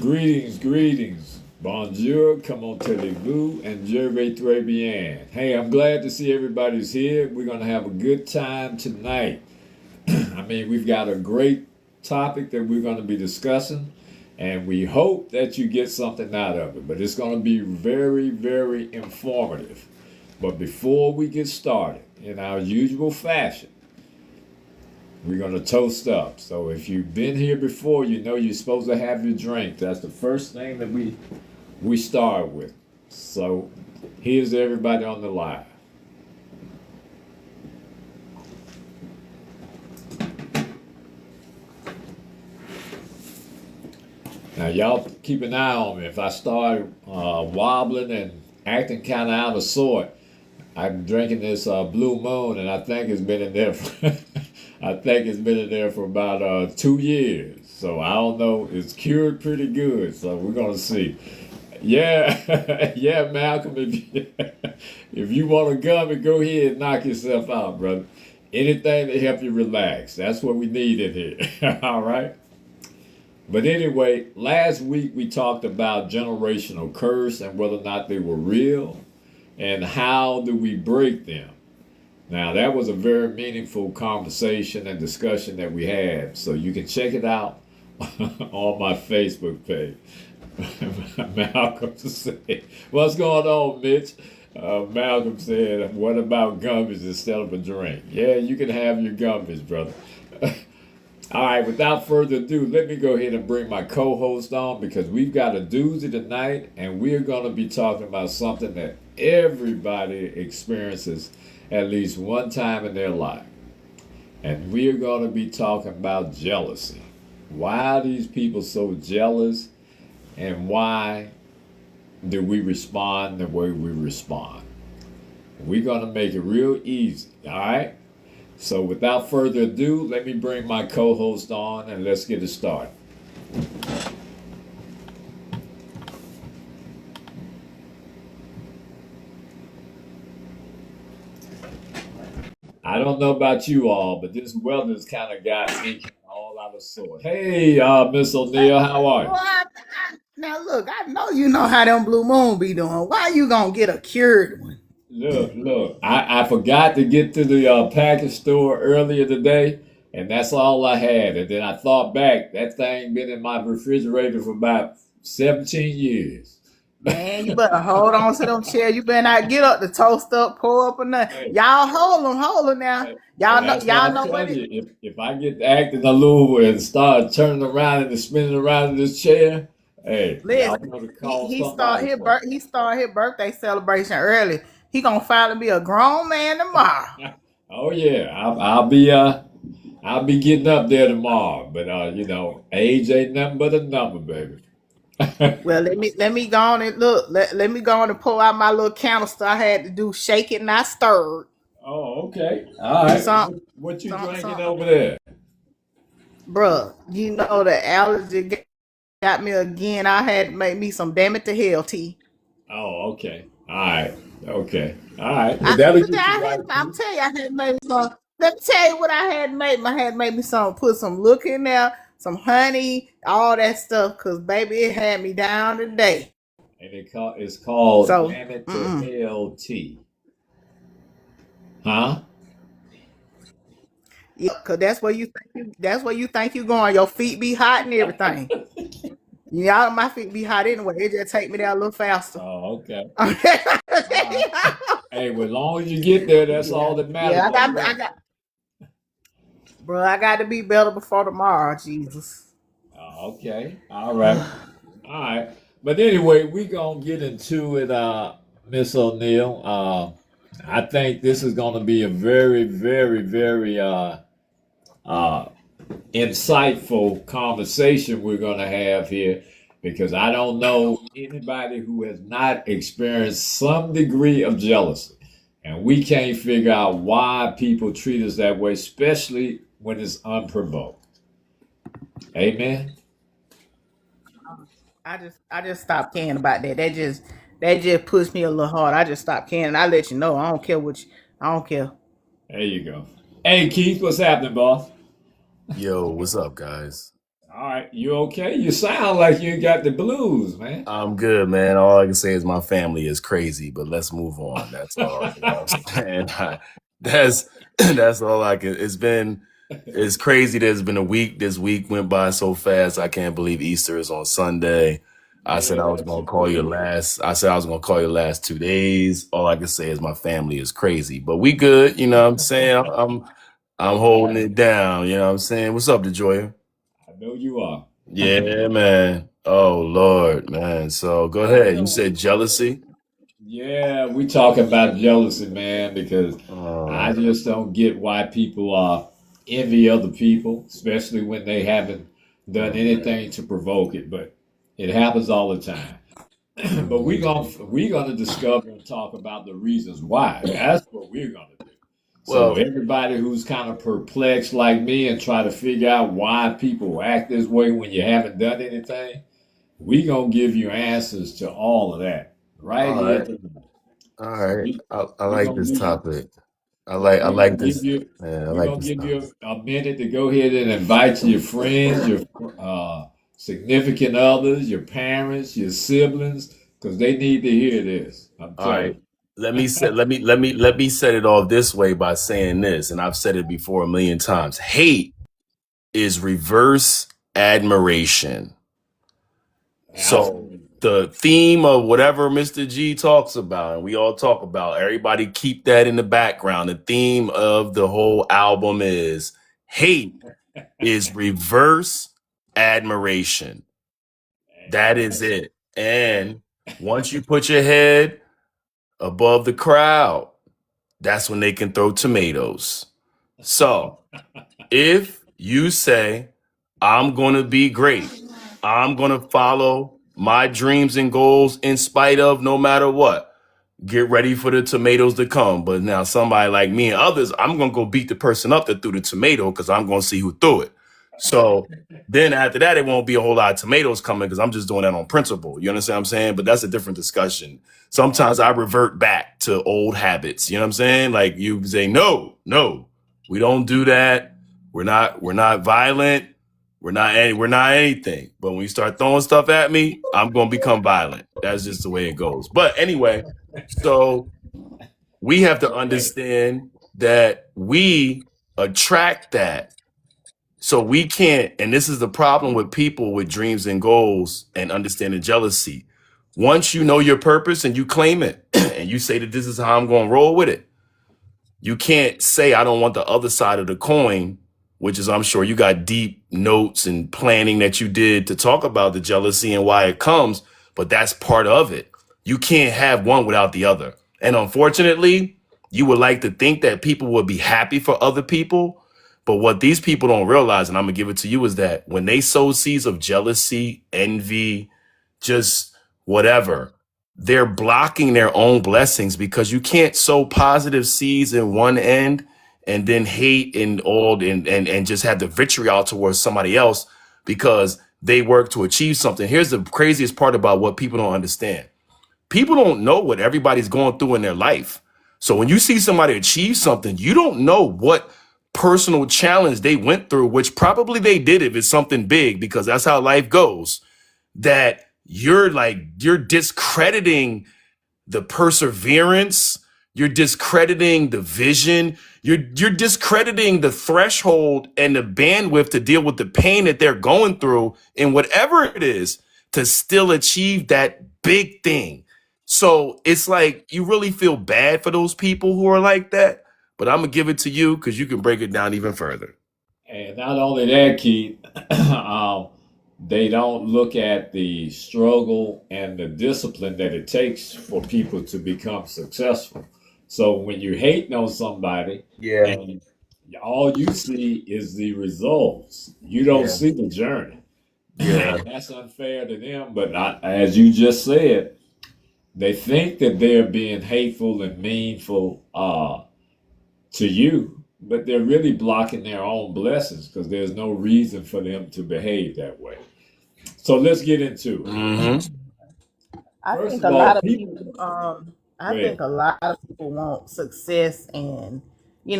Greetings, greetings. Bonjour, comment allez-vous, and je vais très bien. Hey, I'm glad to see everybody's here. We're going to have a good time tonight. I mean, we've got a great topic that we're going to be discussing, and we hope that you get something out of it. But it's going to be very, very informative. But before we get started, in our usual fashion, we're going to toast up. So if you've been here before, you know you're supposed to have your drink. That's the first thing that we start with. So here's everybody on the live. Now y'all keep an eye on me. If I start wobbling and acting kind of out of sort, I'm drinking this Blue Moon, and I think it's been in there. I think it's been in there for about 2 years. So I don't know. It's cured pretty good. So we're gonna see. Yeah, yeah, Malcolm. If you want a gummy, go ahead and knock yourself out, brother. Anything to help you relax. That's what we need in here. All right. But anyway, last week we talked about generational curse and whether or not they were real and how do we break them. Now, that was a very meaningful conversation and discussion that we had. So you can check it out on my Facebook page. Malcolm said, "What's going on, Mitch?" Malcolm said, "What about gummies instead of a drink?" Yeah, you can have your gummies, brother. All right, without further ado, let me go ahead and bring my co-host on because we've got a doozy tonight, and we're going to be talking about something that everybody experiences at least one time in their life. And we're going to be talking about jealousy. Why are these people so jealous, and why do we respond the way we respond? We're going to make it real easy, all right? So without further ado, let me bring my co-host on and let's get it started. I don't know about you all, but this weather's kind of got me all out of sort. Hey, Miss O'Neill, how are you? Now look, I know you know how them Blue Moon be doing. Why you gonna get a cured one? Look, I forgot to get to the package store earlier today, and that's all I had. And then I thought back, that thing been in my refrigerator for about 17 years. Man, you better hold on to them chairs. You better not get up to toast up, pour up, or nothing. Hey, Y'all hold them now. and Y'all know, that's what y'all I'm know what telling it. you. If I get acting a little and start turning around and spinning around in this chair, hey, y'all Listen, know to he call he start somebody his for he start his birthday celebration early. He gonna finally be a grown man tomorrow. me. Oh yeah, I'll be getting up there tomorrow. But age ain't nothing but a number, baby. Well, let me go on and look. Let me go on and pull out my little canister. I had to do shake it, not stirred. Oh, okay. All right. Some, What you drinking some, over there? bruh. You know the allergy got me again. I had to make me some damn it to hell tea. Oh, okay. All right. Okay. All right. Well, that'll get you right I'm through. telling you, I had made some. Let me tell you what I had made. I had made me some, put some look in there, some honey, all that stuff. Cause baby, it had me down today. And it's called So, Damn It to mm-mm. Hell Tea. Huh? Yeah, cause that's where you think you going. Your feet be hot and everything. Y'all, my feet be hot anyway. It just take me there a little faster. Oh, okay. All right. Hey, well, as long as you get there, that's Yeah, all that matters, yeah. my brother. Bro, I got to be better before tomorrow. Jesus. Okay. All right. All right. But anyway, we gonna get into it, Miss O'Neill. I think this is gonna be a very, very, very uh, insightful conversation we're gonna have here because I don't know anybody who has not experienced some degree of jealousy, and we can't figure out why people treat us that way, especially when it's unprovoked. Amen. I just stopped caring about that. That just pushed me a little hard. I just stopped caring. I let you know. I don't care I don't care. There you go. Hey Keith, what's happening, boss? Yo, what's up, guys? All right, you okay? You sound like you got the blues, man. I'm good, man. All I can say is my family is crazy, but let's move on. That's all. You know what I'm saying? That's that's all I can. It's crazy that it's been a week. This week went by so fast. I can't believe Easter is on Sunday. I said Yeah, I was that's gonna call you crazy. last. I said I was gonna call you the last 2 days. All I can say is my family is crazy, but we good. You know what I'm saying? I'm holding it down. You know what I'm saying? What's up, DeJoya? I know you are. Yeah, man. Oh Lord, man. So go ahead. You said jealousy. Yeah, we talk about jealousy, man, because I Uh, just don't get why people envy other people, especially when they haven't done anything to provoke it. But it happens all the time. But we're gonna discover and talk about the reasons why. That's what we're gonna do. So well, everybody who's kind of perplexed like me and try to figure out why people act this way when you haven't done anything, we gonna give you answers to all of that right all here right, tonight. all So right. we I we like gonna this give you topic. I we like gonna give this. you Man, I we like gonna this give topic. you a minute to go ahead and invite your friends, your significant others, your parents, your siblings, because they need to hear this. I'm All right. telling Let me set it off this way by saying this, and I've said it before a million times. Hate is reverse admiration. you. So Absolutely. the theme of whatever Mr. G talks about, and we all talk about, everybody keep that in the background. The theme of the whole album is hate is reverse admiration. That is That's it. And once you put your head above the crowd, that's when they can throw tomatoes. So if you say, I'm going to be great, I'm going to follow my dreams and goals in spite of no matter what, get ready for the tomatoes to come. But now, somebody like me and others, I'm going to go beat the person up that threw the tomato because I'm going to see who threw it. So then after that, it won't be a whole lot of tomatoes coming because I'm just doing that on principle. You understand what I'm saying? But that's a different discussion. Sometimes I revert back to old habits. You know what I'm saying? Like you say, no, we don't do that. We're not violent. We're not anything. But when you start throwing stuff at me, I'm gonna become violent. That's just the way it goes. But anyway, so we have to okay. understand that we attract that. So we can't, and this is the problem with people with dreams and goals and understanding jealousy. Once you know your purpose and you claim it and you say that this is how I'm going to roll with it, you can't say I don't want the other side of the coin, which is I'm sure you got deep notes and planning that you did to talk about the jealousy and why it comes, but that's part of it. You can't have one without the other. And unfortunately, you would like to think that people would be happy for other people, but what these people don't realize, and I'm gonna give it to you, is that when they sow seeds of jealousy, envy, just whatever, they're blocking their own blessings because you can't sow positive seeds in one end and then hate and just have the vitriol towards somebody else because they work to achieve something. Here's the craziest part about what people don't understand. People don't know what everybody's going through in their life. So when you see somebody achieve something, you don't know what personal challenge they went through, which probably they did if it's something big, because that's how life goes, that you're discrediting the perseverance, you're discrediting the vision, you're discrediting the threshold and the bandwidth to deal with the pain that they're going through and whatever it is to still achieve that big thing. So it's like you really feel bad for those people who are like that, but I'm gonna give it to you because you can break it down even further. And not only that, Keith, they don't look at the struggle and the discipline that it takes for people to become successful. So when you're hating on somebody Yeah, and all you see is the results, you don't yeah, see the journey. yeah, And that's unfair to them. But not, as you just said, they think that they're being hateful and meanful to you, but they're really blocking their own blessings because there's no reason for them to behave that way. So let's get into it. mm-hmm, I First think of a all, lot of people. people, I Go think ahead. a lot of people want success and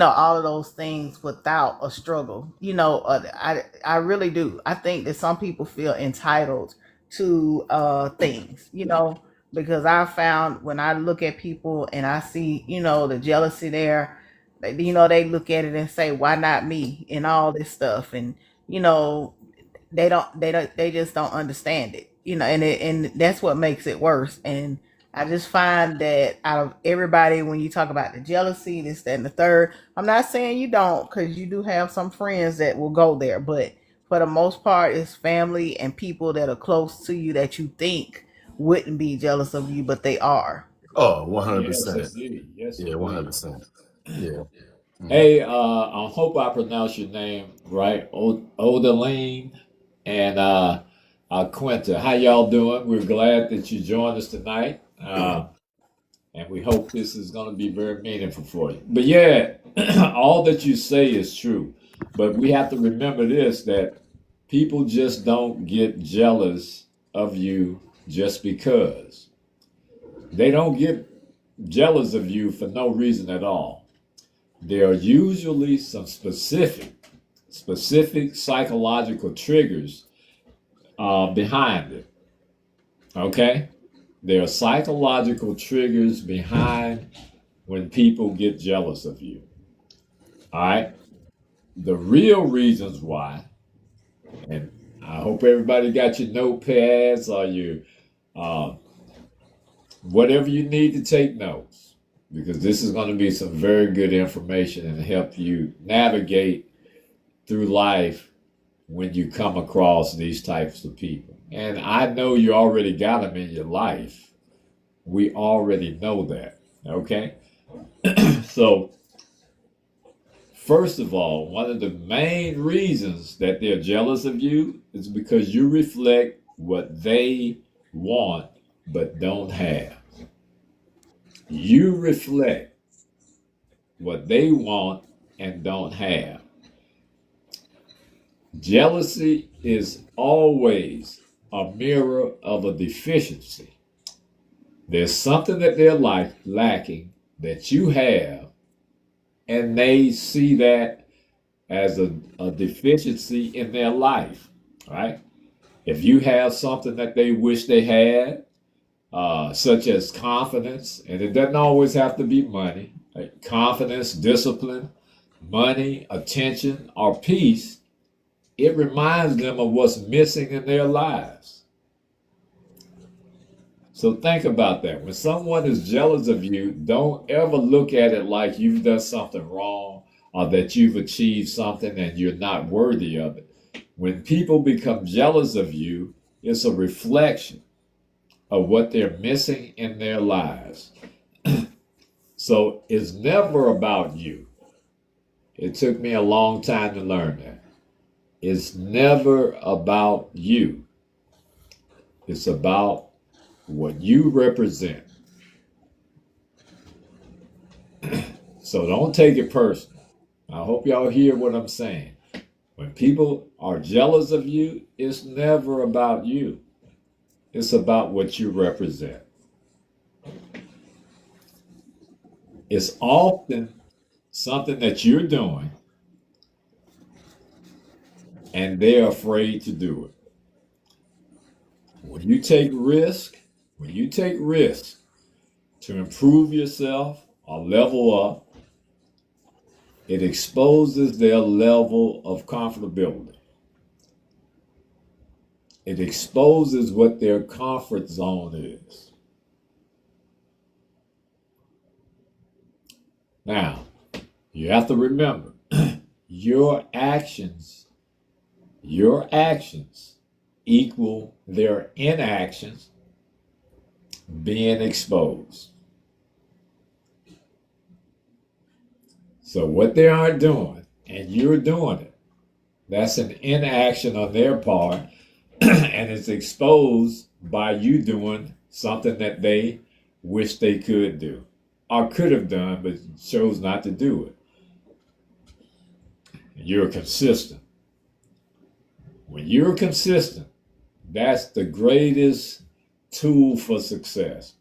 all of those things without a struggle. I really do. I think that some people feel entitled to things, because I found when I look at people and I see, the jealousy there, they look at it and say, why not me, and all this stuff. And, you know, they just don't understand it, and that's what makes it worse. And I just find that out of everybody, when you talk about the jealousy, this, that, and the third, I'm not saying you don't, because you do have some friends that will go there, but for the most part, it's family and people that are close to you that you think wouldn't be jealous of you, but they are. Oh, Yes, 100%. indeed. Yes, Yeah, indeed. 100%. Yeah. Mhm. Hey, I hope I pronounced your name right, Odaline and Quinta. How y'all doing? We're glad that you joined us tonight, and we hope this is going to be very meaningful for you. But yeah, all that you say is true. But we have to remember this, that people just don't get jealous of you just because. They don't get jealous of you for no reason at all. There are usually some specific psychological triggers behind it. Okay? There are psychological triggers behind when people get jealous of you. All right? The real reasons why, and I hope everybody got your notepads or your uh, whatever you need to take notes, because this is going to be some very good information and help you navigate through life when you come across these types of people. And I know you already got them in your life. We already know that. Okay? So, first of all, one of the main reasons that they're jealous of you is because you reflect what they want but don't have. You reflect what they want and don't have. Jealousy is always a mirror of a deficiency. There's something that they're lacking that you have, and they see that as a deficiency in their life, right? If you have something that they wish they had, such as confidence, and it doesn't always have to be money, like confidence, discipline, money, attention, or peace, it reminds them of what's missing in their lives. So think about that. When someone is jealous of you, don't ever look at it like you've done something wrong or that you've achieved something and you're not worthy of it. When people become jealous of you, it's a reflection of what they're missing in their lives. So it's never about you. It took me a long time to learn that. It's never about you. It's about what you represent. So don't take it personal. I hope y'all hear what I'm saying. When people are jealous of you, it's never about you. It's about what you represent. It's often something that you're doing and they're afraid to do it. When you take risk to improve yourself or level up, it exposes their level of comfortability. It exposes what their comfort zone is. Now, you have to remember, your actions equal their inactions being exposed. So what they aren't doing, and you're doing it, that's an inaction on their part, and it's exposed by you doing something that they wish they could do or could have done but chose not to do it. You're consistent. When you're consistent, that's the greatest tool for success.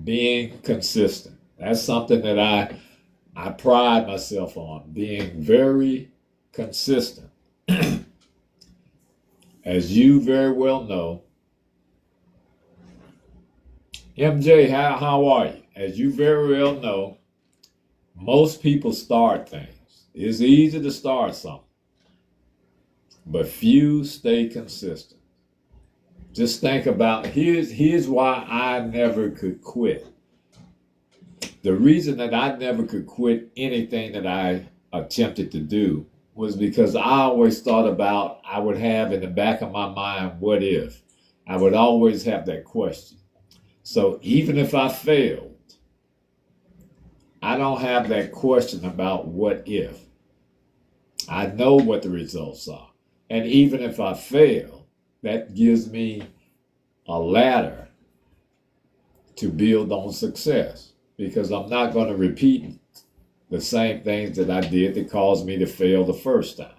Being consistent. That's something that I I pride myself on being very consistent. As you very well know, MJ, how are you? As you very well know, most people start things. It's easy to start something, but few stay consistent. Just think about here's why I never could quit. The reason that I never could quit anything that I attempted to do was because I always thought about, I would have in the back of my mind, what if? I would always have that question. So even if I failed, I don't have that question about what if. I know what the results are. And even if I fail, that gives me a ladder to build on success, because I'm not going to repeat the same things that I did that caused me to fail the first time.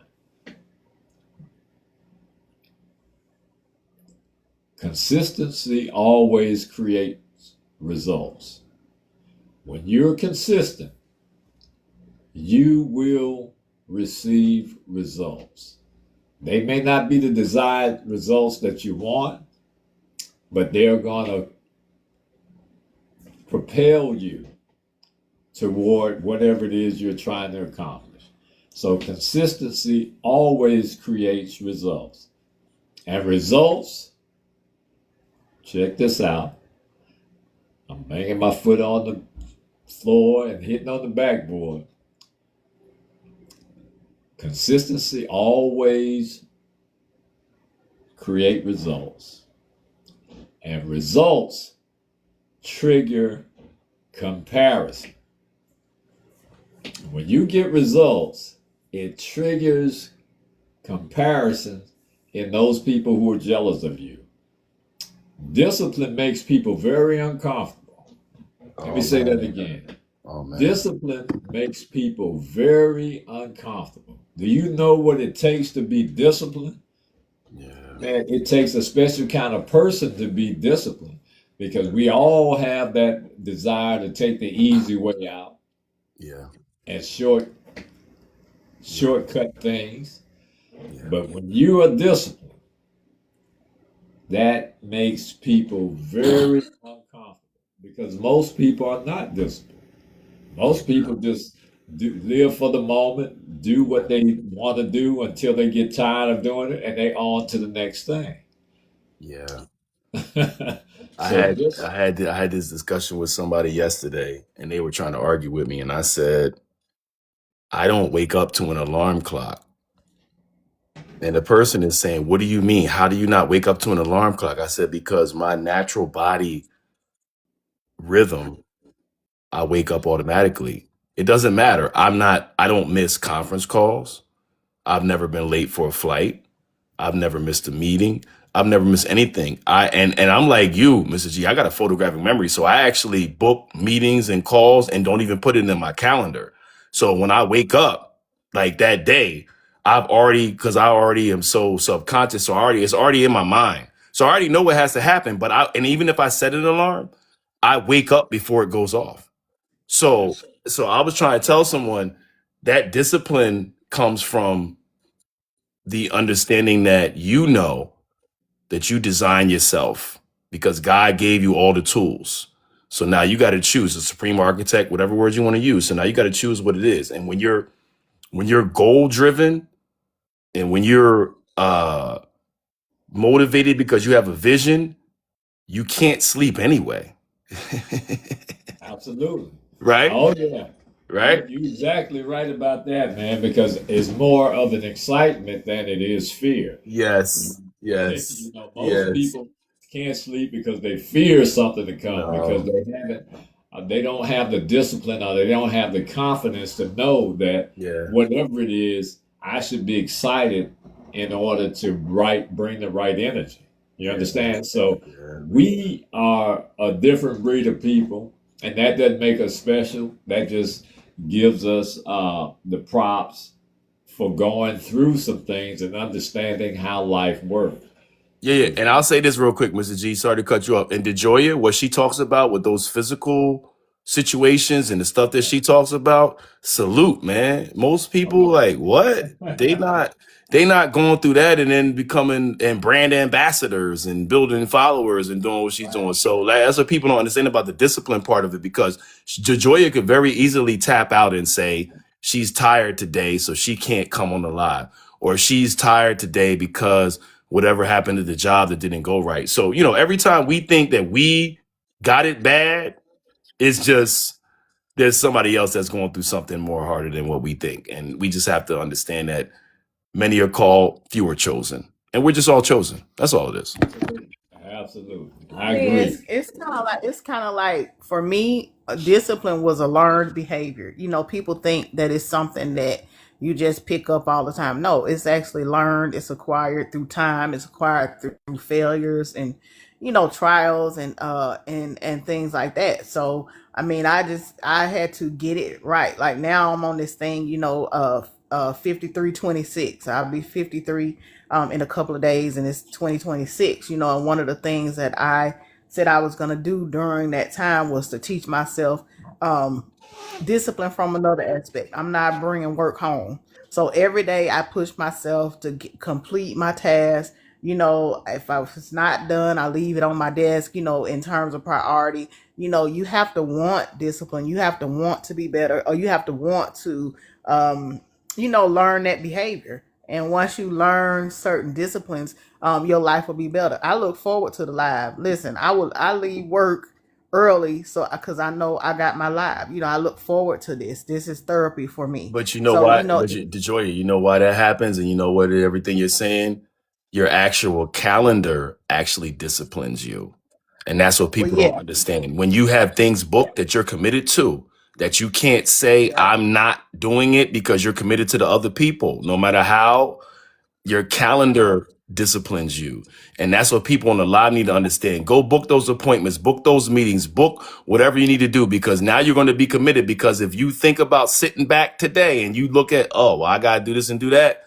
Consistency always creates results. When you're consistent, you will receive results. They may not be the desired results that you want, but they're going to propel you toward whatever it is you're trying to accomplish. So consistency always creates results. And results, check this out. I'm banging my foot on the floor and hitting on the backboard. Consistency always create results. And results trigger comparison. When you get results, it triggers comparison in those people who are jealous of you. Discipline makes people very uncomfortable. Let me say that again. Oh man. Discipline makes people very uncomfortable. Do you know what it takes to be disciplined? Yeah. Man, it takes a special kind of person to be disciplined, because we all have that desire to take the easy way out Yeah. and shortcut things. Yeah. But when you are disciplined, that makes people very uncomfortable, because most people are not disciplined. Most people just live for the moment, do what they want to do until they get tired of doing it, and they on to the next thing. Yeah. I So had this, I had I had this discussion with somebody yesterday, and they were trying to argue with me, and I said, I don't wake up to an alarm clock. And the person is saying, what do you mean? How do you not wake up to an alarm clock? I said, because my natural body rhythm, I wake up automatically. It doesn't matter. I don't miss conference calls. I've never been late for a flight. I've never missed a meeting. I've never missed anything. And I'm like you, Mr. G, I got a photographic memory. So I actually book meetings and calls and don't even put it in my calendar. So when I wake up like that day, because I already am so subconscious. So it's already in my mind. So I already know what has to happen. And even if I set an alarm, I wake up before it goes off. So, so I was trying to tell someone that discipline comes from the understanding that you know that you design yourself because God gave you all the tools. So now you got to choose a supreme architect, whatever word you want to use. So now you got to choose what it is. And when you're goal driven and when you're motivated because you have a vision, you can't sleep anyway. absolutely. Right? Oh yeah. Right? You're exactly right about that, man, because it's more of an excitement than it is fear. Yes. Yes. You know, most Yes. people can't sleep because they fear something to come, because No. they don't have the discipline, or they don't have the confidence to know that Yeah. whatever it is, I should be excited in order to bring the right energy. You understand? So Yeah. we are a different breed of people, and that doesn't make us special. That just gives us the props for going through some things and understanding how life works. Yeah. And I'll say this real quick, Mr. G. Sorry to cut you off. And DeJoya, what she talks about with those physical situations and the stuff that she talks about, salute, man. Most people like what? They not going through that and then becoming and brand ambassadors and building followers and doing what she's doing. So like, that's what people don't understand about the discipline part of it, because Joya could very easily tap out and say she's tired today, so she can't come on the live, or she's tired today because whatever happened to the job that didn't go right. So, you know, every time we think that we got it bad, it's just there's somebody else that's going through something more harder than what we think. And we just have to understand that many are called, few are chosen. And we're just all chosen. That's all it is. Absolutely. I I mean, agree. it's kind of like for me, discipline was a learned behavior. You know, people think that it's something that you just pick up all the time. No, it's actually learned. It's acquired through time. It's acquired through failures and trials and things like that. So I mean, I had to get it right. Like now I'm on this thing. 5326. I'll be 53 in a couple of days, and it's 2026. And one of the things that I said I was going to do during that time was to teach myself um, discipline from another aspect. I'm not bringing work home. So every day I push myself to complete my task. If it's not done, I leave it on my desk, in terms of priority. You have to want discipline. You have to want to be better, or you have to want to, learn that behavior. And once you learn certain disciplines, your life will be better. I look forward to the live. Listen, I leave work early so because I know I got my live. I look forward to this. This is therapy for me. But you know So what? But DeJoya, you know why that happens, and you know what? Everything you're saying, your actual calendar actually disciplines you, and that's what well, people don't yeah, understand. When you have things booked that you're committed to, that you can't say yeah. I'm not doing it because you're committed to the other people, no matter how your calendar disciplines you. And that's what people on the live need to understand. Go book those appointments, book those meetings, book whatever you need to do, because now you're going to be committed. Because if you think about sitting back today and you look at, oh, well, I got to do this and do that.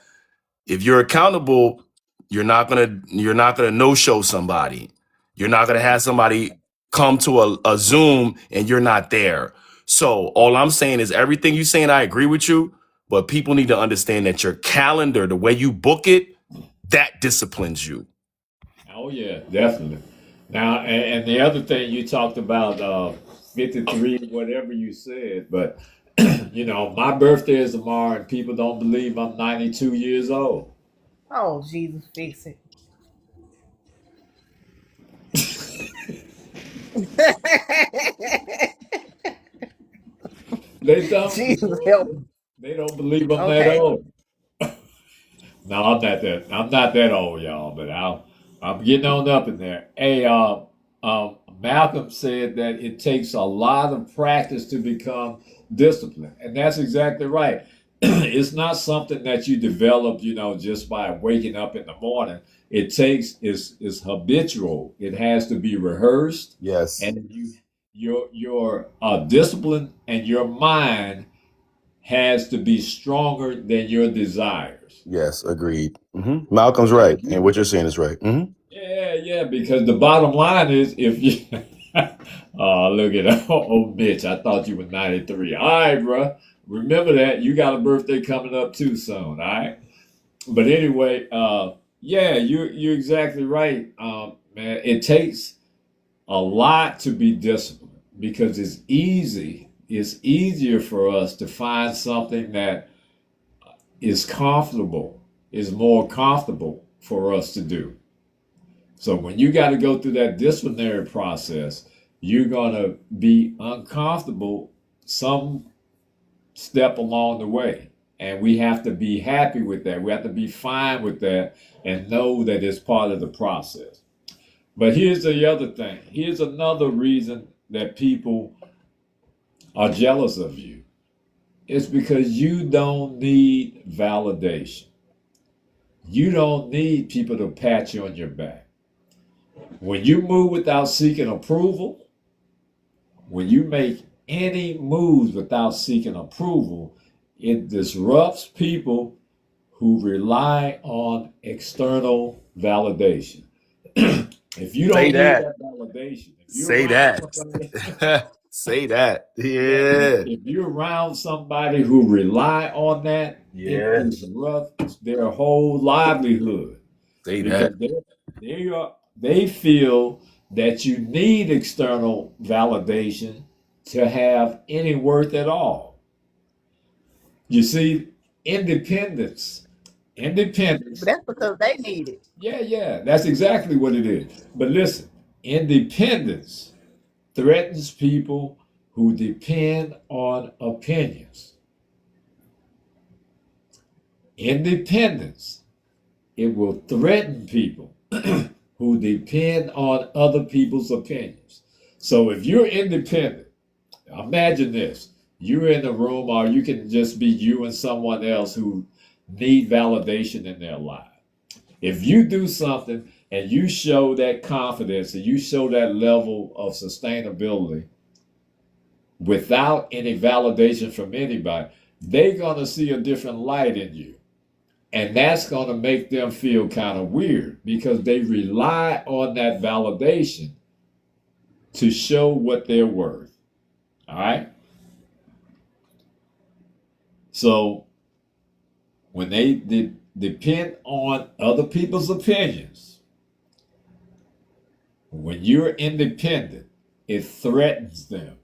If you're accountable, you're not gonna no-show somebody. You're not gonna have somebody come to a Zoom and you're not there. So all I'm saying is everything you're saying, I agree with you, but people need to understand that your calendar, the way you book it, that disciplines you. Oh yeah, definitely. Now, and the other thing you talked about, 53, whatever you said, but my birthday is tomorrow, and people don't believe I'm 92 years old. Oh, Jesus, fix it. They don't. Jesus help me. They don't believe I'm that Okay. old. No, I'm not that. I'm not that old, y'all. But I'm getting on up in there. Hey, Malcolm said that it takes a lot of practice to become disciplined, and that's exactly right. It's not something that you develop, just by waking up in the morning. It takes is habitual. It has to be rehearsed, Yes. and your discipline and your mind has to be stronger than your desires. Yes, agreed. Malcolm's right. And what you're saying is right. Yeah, because the bottom line is if you oh look at that. Oh bitch, I thought you were 93. All right, bro. Remember that. You got a birthday coming up too soon, all right? But anyway, yeah, you're exactly right. Man, it takes a lot to be disciplined because it's easier for us to find something that is more comfortable for us to do. So when you got to go through that disciplinary process, you're going to be uncomfortable some step along the way. And we have to be happy with that. We have to be fine with that and know that it's part of the process. But here's the other thing. Here's another reason that people are jealous of you. It's because you don't need validation. You don't need people to pat you on your back. When you move without seeking approval, when you make any moves without seeking approval, it disrupts people who rely on external validation. If you don't Say need that. that validation, if you're Say around that. somebody, Say that. Yeah, Yeah. if you're around somebody who rely on that, it Yeah. disrupts their whole livelihood Say because that. they feel that you need external validation to have any worth at all. You see, independence, But independence, that's because they need it. yeah, that's exactly what it is. But listen, independence threatens people who depend on opinions. Independence, it will threaten people who depend on other people's opinions. So if you're independent, imagine this. You're in a room, or you can just be you and someone else who need validation in their life. If you do something and you show that confidence and you show that level of sustainability without any validation from anybody, they're going to see a different light in you. And that's going to make them feel kind of weird because they rely on that validation to show what they're worth. All right. So when they depend on other people's opinions, when you're independent, it threatens them.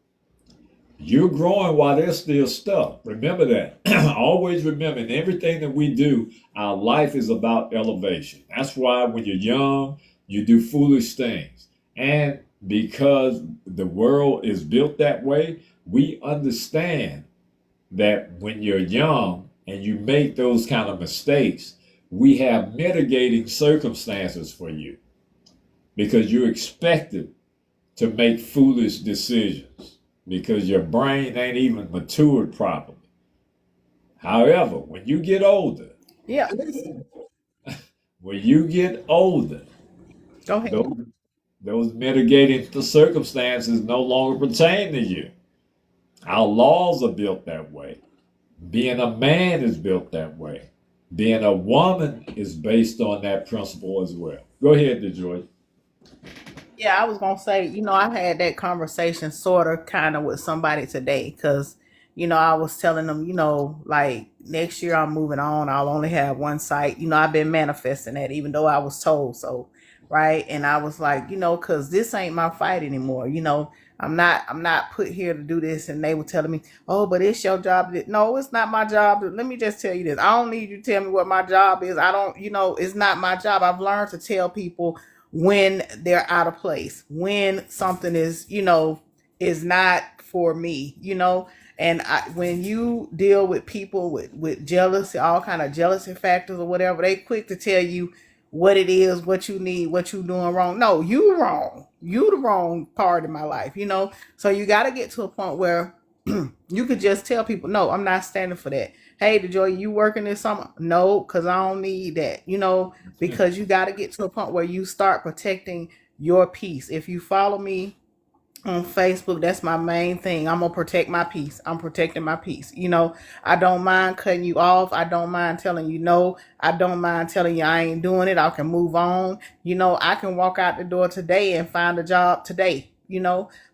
You're growing while they're still stuck. Remember that. Always remember, in everything that we do, our life is about elevation. That's why when you're young, you do foolish things. And because the world is built that way, we understand that when you're young and you make those kind of mistakes, we have mitigating circumstances for you because you're expected to make foolish decisions because your brain ain't even matured properly. However, when you get older, Yeah, listen. when you get older, Go ahead. those, those mitigating circumstances no longer pertain to you. Our laws are built that way. Being a man is built that way. Being a woman is based on that principle as well. Go ahead, DeJoy. Yeah, I was gonna say, I had that conversation sort of kind of with somebody today because, I was telling them, like next year I'm moving on. I'll only have one site. I've been manifesting that even though I was told so, right? And I was like, because this ain't my fight anymore. I'm not put here to do this. And they were telling me, oh, but it's your job. No, it's not my job. Let me just tell you this. I don't need you to tell me what my job is. I don't, it's not my job. I've learned to tell people when they're out of place, when something is not for me, and when you deal with people with jealousy, all kind of jealousy factors or whatever, they quick to tell you what it is, what you need, what you doing wrong. No, you wrong. You the wrong part of my life, So you got to get to a point where you could just tell people, no, I'm not standing for that. Hey, DeJoy, you working this summer? No, because I don't need that, because you got to get to a point where you start protecting your peace. If you follow me on Facebook, that's my main thing. I'm gonna protect my peace. I'm protecting my peace. I don't mind cutting you off. I don't mind telling you no. I don't mind telling you I ain't doing it. I can move on. I can walk out the door today and find a job today.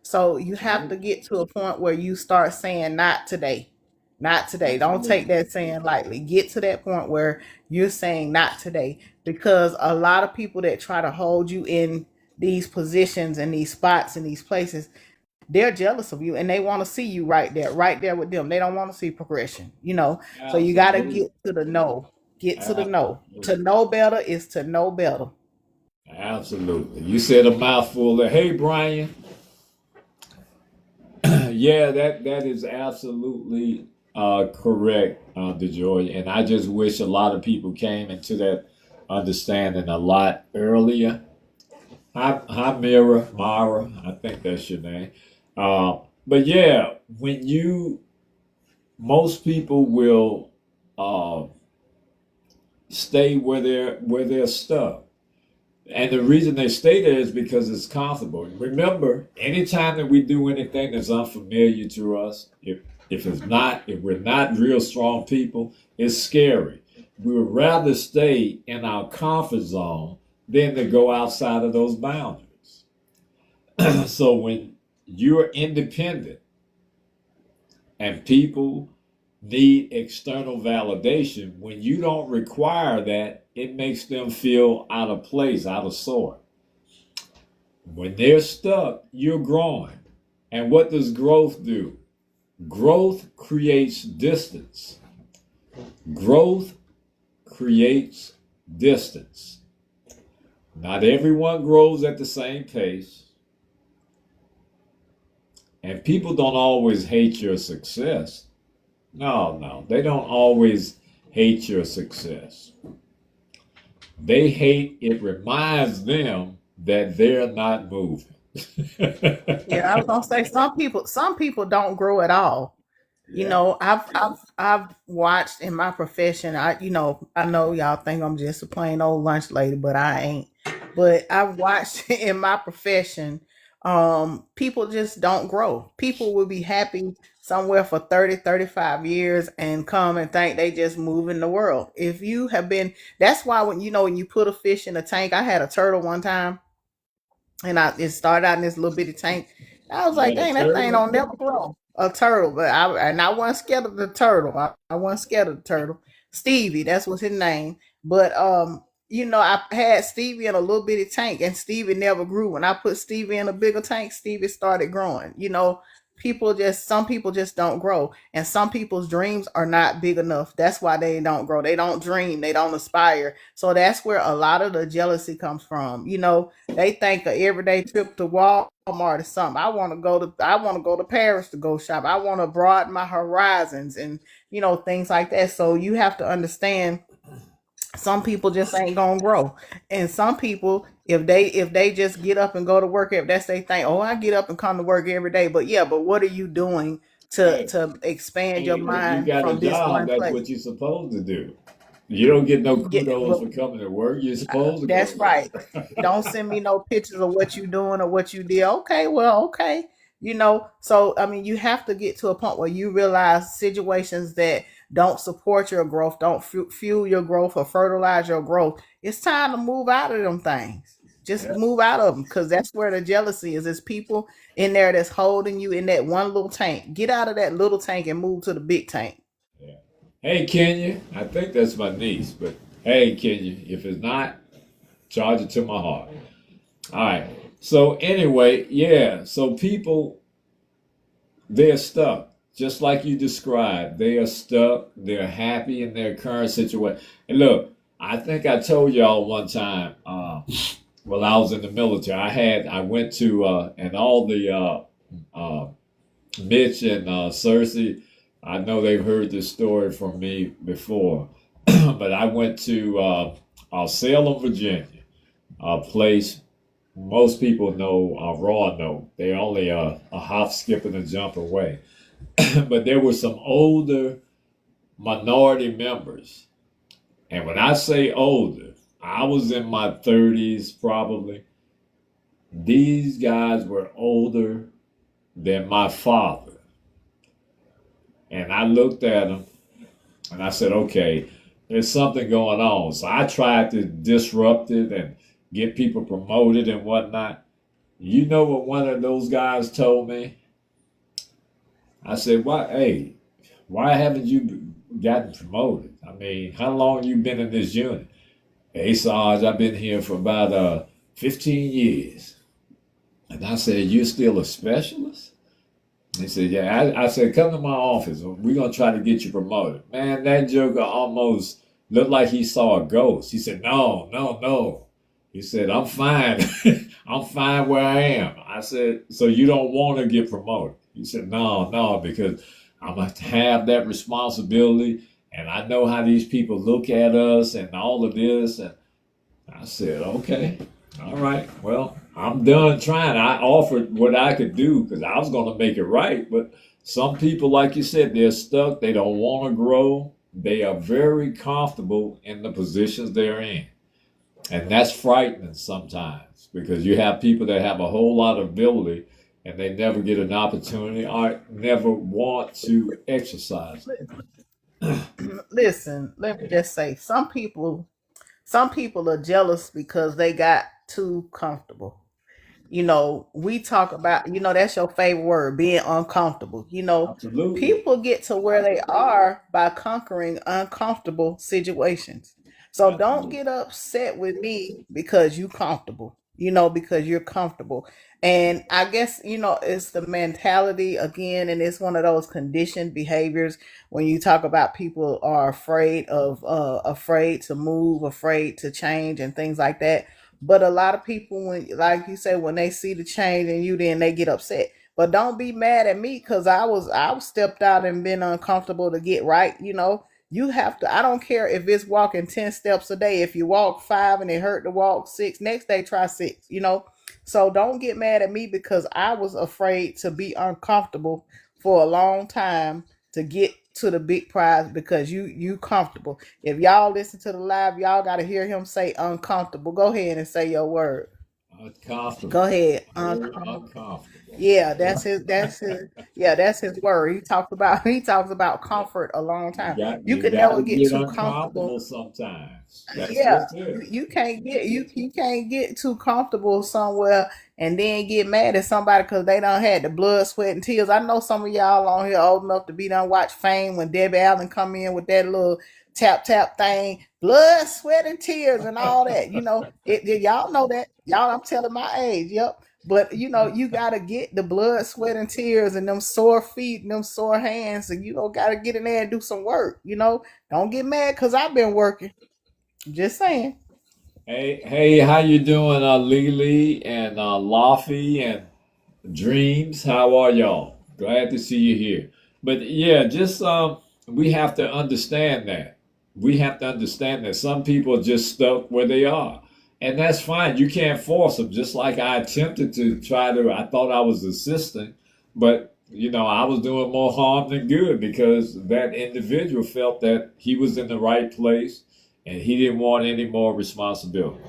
So you have to get to a point where you start saying not today. Not today. Don't take that saying lightly. Get to that point where you're saying not today. Because a lot of people that try to hold you in these positions and these spots and these places, they're jealous of you and they want to see you right there with them. They don't want to see progression, So you got to Absolutely. get to the no. Get to the no. To Absolutely. know better is to know better. Absolutely. You said a mouthful there. Hey, Brian. Yeah, that is absolutely correct, DeJoy. And I just wish a lot of people came into that understanding a lot earlier. Hi, Mara. I think that's your name. But yeah, most people will uh, stay where they're stuck. And the reason they stay there is because it's comfortable. Remember, anytime that we do anything that's unfamiliar to us, if we're not real strong people, it's scary. We would rather stay in our comfort zone than to go outside of those boundaries. So when you're independent, and people need external validation. When you don't require that, it makes them feel out of place, out of sort. When they're stuck, you're growing. And what does growth do? Growth creates distance. Growth creates distance. Not everyone grows at the same pace, and people don't always hate your success. No, they don't always hate your success. They hate it reminds them that they're not moving. Yeah, I was gonna say some people don't grow at all. You Yeah. know, I've watched in my profession. I know y'all think I'm just a plain old lunch lady, but I ain't. But I've watched in my profession, people just don't grow. People will be happy somewhere for 30, 35 years and come and think they just move in the world. If you have been, that's why when you put a fish in a tank, I had a turtle one time and it started out in this little bitty tank. I was You like, had a dang, that thing turtle? don't never grow. A turtle, but I wasn't scared of the turtle. I wasn't scared of the turtle. Stevie, that's what's his name. But I had Stevie in a little bitty tank, and Stevie never grew. When I put Stevie in a bigger tank, Stevie started growing. Some people just don't grow, and some people's dreams are not big enough. That's why they don't grow. They don't dream. They don't aspire. So that's where a lot of the jealousy comes from. They think an everyday trip to Walmart or something. I want to go to Paris to go shop. I want to broaden my horizons and things like that. So you have to understand some people just ain't gonna grow. And some people, if they just get up and go to work, if that's they think, oh, I get up and come to work every day. But yeah, but what are you doing to Hey, to expand your hey, when you mind got a from this job, one that's place? what you're supposed to do. You don't get no Get kudos well, for coming to work. You're supposed to go that's to right. work. Don't send me no pictures of what you doing or what you did. Okay, well, okay. So I mean, you have to get to a point where you realize situations that don't support your growth, don't fuel your growth or fertilize your growth. It's time to move out of them things. Just Yeah, move out of them because that's where the jealousy is. There's people in there that's holding you in that one little tank. Get out of that little tank and move to the big tank. yeah. Hey, Kenya, I think that's my niece, but hey, Kenya, if it's not, charge it to my heart. All right. So anyway, yeah. So people, they're stuck, just like you described. They are stuck. They're happy in their current situation. And look, I think I told y'all one time. While I was in the military, I went to and all the uh, Mitch and Cersei. I know they've heard this story from me before, but I went to Salem, Virginia, a place most people know, Raw know. They're only a hop, skip, and a jump away. But there were some older minority members. And when I say older, I was in my 30s probably. These guys were older than my father. And I looked at them and I said, okay, there's something going on. So I tried to disrupt it and get people promoted and whatnot. You know what one of those guys told me? I said, why haven't you gotten promoted? I mean, how long you been in this unit? Hey, Sarge, I've been here for about 15 years. And I said, you're still a specialist? He said, yeah. I said, come to my office. We're going to try to get you promoted. Man, that joker almost looked like he saw a ghost. He said, no, no, no. He said, I'm fine. I'm fine where I am. I said, so you don't want to get promoted? He said, no, no, because I'm going to have that responsibility. And I know how these people look at us and all of this. And I said, okay, all right. Well, I'm done trying. I offered what I could do because I was going to make it right. But some people, like you said, they're stuck. They don't want to grow. They are very comfortable in the positions they're in. And that's frightening sometimes because you have people that have a whole lot of ability and they never get an opportunity or never want to exercise. Listen, let me just say, some people are jealous because they got too comfortable. We talk about, that's your favorite word, being uncomfortable. Absolutely. People get to where they are by conquering uncomfortable situations. So don't Absolutely. get upset with me because you comfortable, because you're comfortable. And I guess, it's the mentality again, and it's one of those conditioned behaviors when you talk about people are afraid to move, afraid to change and things like that. But a lot of people, when, like you said, when they see the change in you, then they get upset. But don't be mad at me because I was stepped out and been uncomfortable to get right. You have to. I don't care if it's walking 10 steps a day. If you walk five and it hurt to walk six, next day try six. So don't get mad at me because I was afraid to be uncomfortable for a long time to get to the big prize because you comfortable. If y'all listen to the live, y'all got to hear him say uncomfortable. Go ahead and say your word. Go Uncomfortable. ahead. Very Uncomfortable. uncomfortable. Yeah, that's his word. He talks about comfort a long time. You You could got never to get get too comfortable. uncomfortable sometimes. That's Yeah, just it. you can't get too comfortable somewhere and then get mad at somebody because they done had the blood, sweat, and tears. I know some of y'all on here old enough to be done watch Fame when Debbie Allen come in with that little tap tap thing, blood, sweat, and tears and all that. Y'all know that. Y'all, I'm telling my age. Yep. But you gotta get the blood, sweat, and tears and them sore feet and them sore hands, and gotta get in there and do some work. Don't get mad because I've been working. Just saying. Hey, how you doing, Lily and Laffy and Dreams? How are y'all? Glad to see you here. But yeah, just we have to understand that. We have to understand that some people are just stuck where they are. And that's fine. You can't force them. Just like I attempted to try to, I thought I was assisting, but I was doing more harm than good because that individual felt that he was in the right place and he didn't want any more responsibility.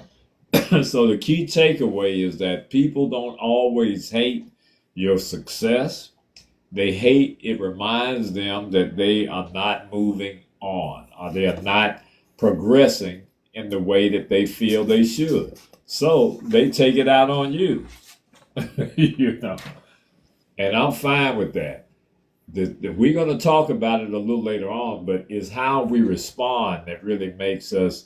So the key takeaway is that people don't always hate your success. They hate it reminds them that they are not moving on or they are not progressing in the way that they feel they should. So they take it out on you, you know. And I'm fine with that. We're going to talk about it a little later on, but it's how we respond that really makes us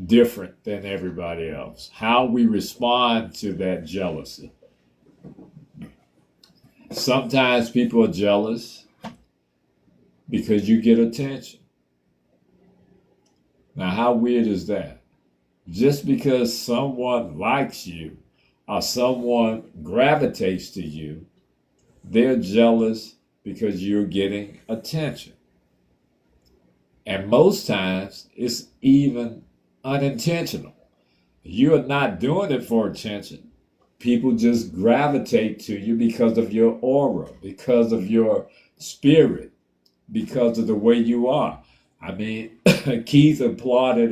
different than everybody else. How we respond to that jealousy. Sometimes people are jealous because you get attention. Now, how weird is that? Just because someone likes you or someone gravitates to you, they're jealous because you're getting attention. And most times, it's even unintentional. You're not doing it for attention. People just gravitate to you because of your aura, because of your spirit, because of the way you are. I mean, Keith applauded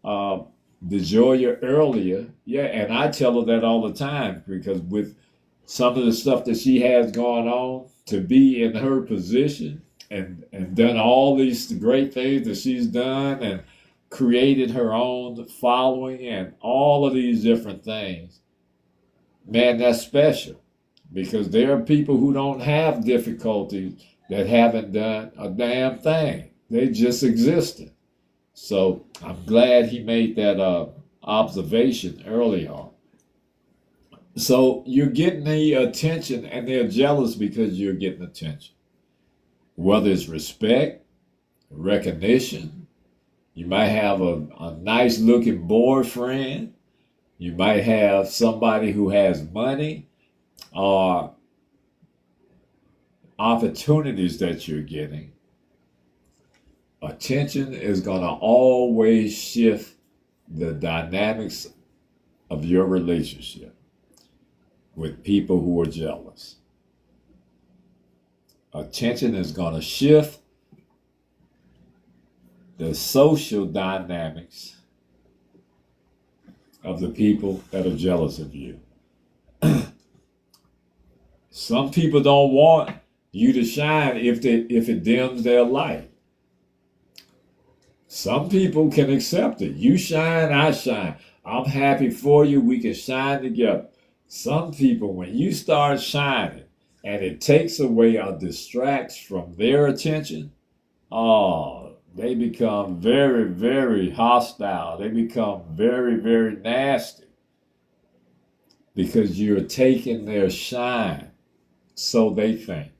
DeJoya earlier. Yeah, and I tell her that all the time because with some of the stuff that she has going on, to be in her position and done all these great things that she's done and created her own following and all of these different things, man, that's special because there are people who don't have difficulties that haven't done a damn thing. They just existed. So I'm glad he made that observation early on. So you're getting the attention and they're jealous because you're getting attention. Whether it's respect, recognition, you might have a nice looking boyfriend, you might have somebody who has money, or opportunities that you're getting. Attention is going to always shift the dynamics of your relationship with people who are jealous. Attention is going to shift the social dynamics of the people that are jealous of you. Some people don't want you to shine if it dims their light. Some people can accept it. You shine, I shine. I'm happy for you. We can shine together. Some people, when you start shining and it takes away or distracts from their attention, oh, they become very, very hostile. They become very, very nasty because you're taking their shine. So they think.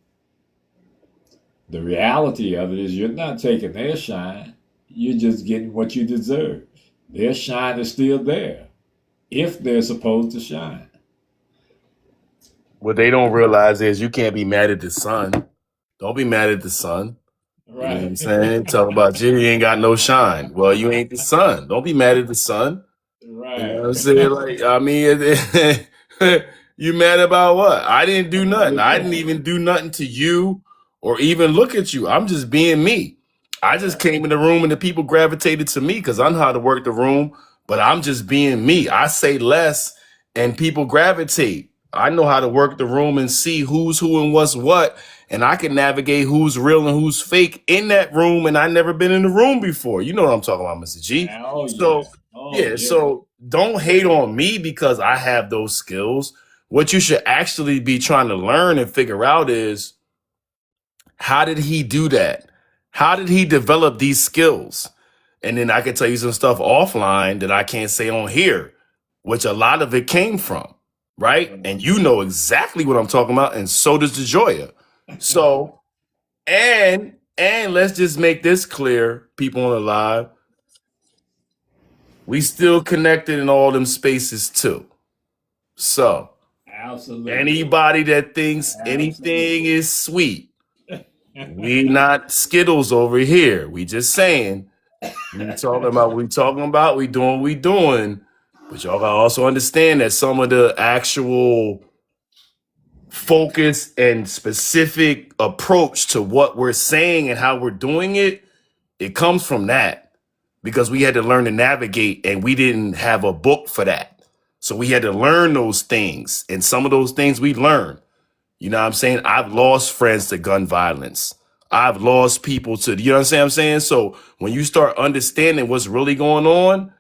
The reality of it is you're not taking their shine. You're just getting what you deserve. Their shine is still there if they're supposed to shine. What they don't realize is you can't be mad at the sun. Don't be mad at the sun. You know what I'm Right. saying? Talk about you ain't got no shine. Well, you ain't the sun. Don't be mad at the sun. You know what I'm Right. saying? Like, I mean, you mad about what? I didn't do nothing. I didn't even do nothing to you or even look at you. I'm just being me. I just Right. came in the room and the people gravitated to me because I know how to work the room, but I'm just being me. I say less and people gravitate. I know how to work the room and see who's who and what's what. And I can navigate who's real and who's fake in that room. And I never been in the room before. You know what I'm talking about, Mr. G. Oh yeah. So Oh yeah, yeah. so don't hate on me because I have those skills. What you should actually be trying to learn and figure out is how did he do that? How did he develop these skills? And then I can tell you some stuff offline that I can't say on here, which a lot of it came from, right? And you know exactly what I'm talking about, and so does DeJoya. So, and let's just make this clear, people on the live, we still connected in all them spaces too. So Absolutely. anybody that thinks anything is sweet, we not Skittles over here. We just saying we talking about what we talking about. We doing what we doing. But y'all gotta also understand that some of the actual focus and specific approach to what we're saying and how we're doing it, it comes from that because we had to learn to navigate and we didn't have a book for that. So we had to learn those things. And some of those things we learned. You know what I'm saying? I've lost friends to gun violence. I've lost people to, you know what I'm saying? So when you start understanding what's really going on,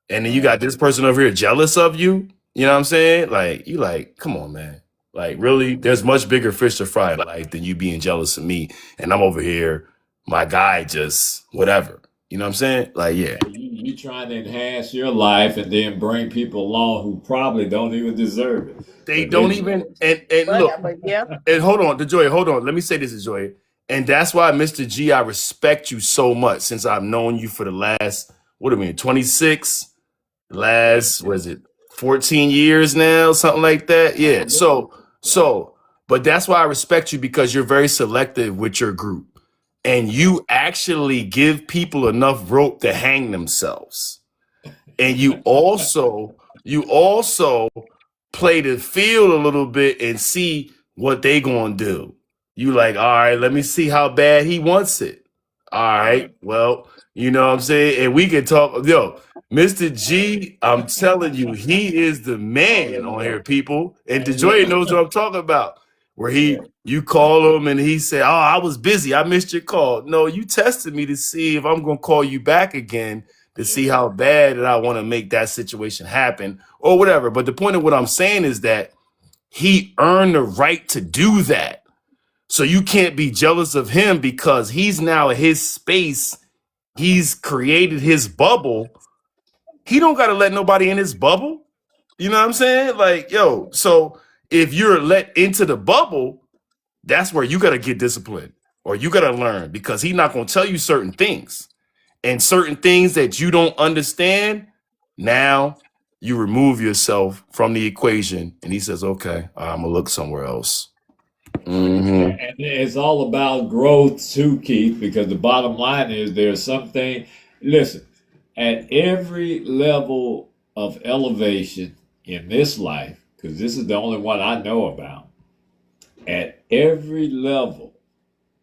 and then you got this person over here jealous of you, you know what I'm saying? Like, you like, come on, man. Like, really? There's much bigger fish to fry in life than you being jealous of me. And I'm over here, my guy just whatever. You know what I'm saying? Like, yeah. You trying to enhance your life and then bring people along who probably don't even deserve it. They But they don't even, and look, But yeah, and hold on, DeJoy, hold on. Let me say this, DeJoy. And that's why, Mr. G, I respect you so much since I've known you for the last, what do you mean, 26? Last, was it 14 years now? Something like that. Yeah. So, but that's why I respect you because you're very selective with your group. And you actually give people enough rope to hang themselves. And you also play the field a little bit and see what they gonna do. You like, all right, let me see how bad he wants it. All right, well, you know what I'm saying? And we can talk, yo, Mr. G, I'm telling you, he is the man on here, people. And DeJoy knows what I'm talking about. Where you call him and he said, oh, I was busy. I missed your call. No, you tested me to see if I'm gonna call you back again to see how bad that I want to make that situation happen or whatever. But the point of what I'm saying is that he earned the right to do that. So you can't be jealous of him because he's now in his space. He's created his bubble. He don't got to let nobody in his bubble. You know what I'm saying? Like, yo, so if you're let into the bubble, that's where you got to get disciplined or you got to learn because he's not going to tell you certain things. And certain things that you don't understand, now you remove yourself from the equation. And he says, okay, I'm going to look somewhere else. Mm-hmm. And it's all about growth too, Keith, because the bottom line is there's something, listen, at every level of elevation in this life, because this is the only one I know about, at every level,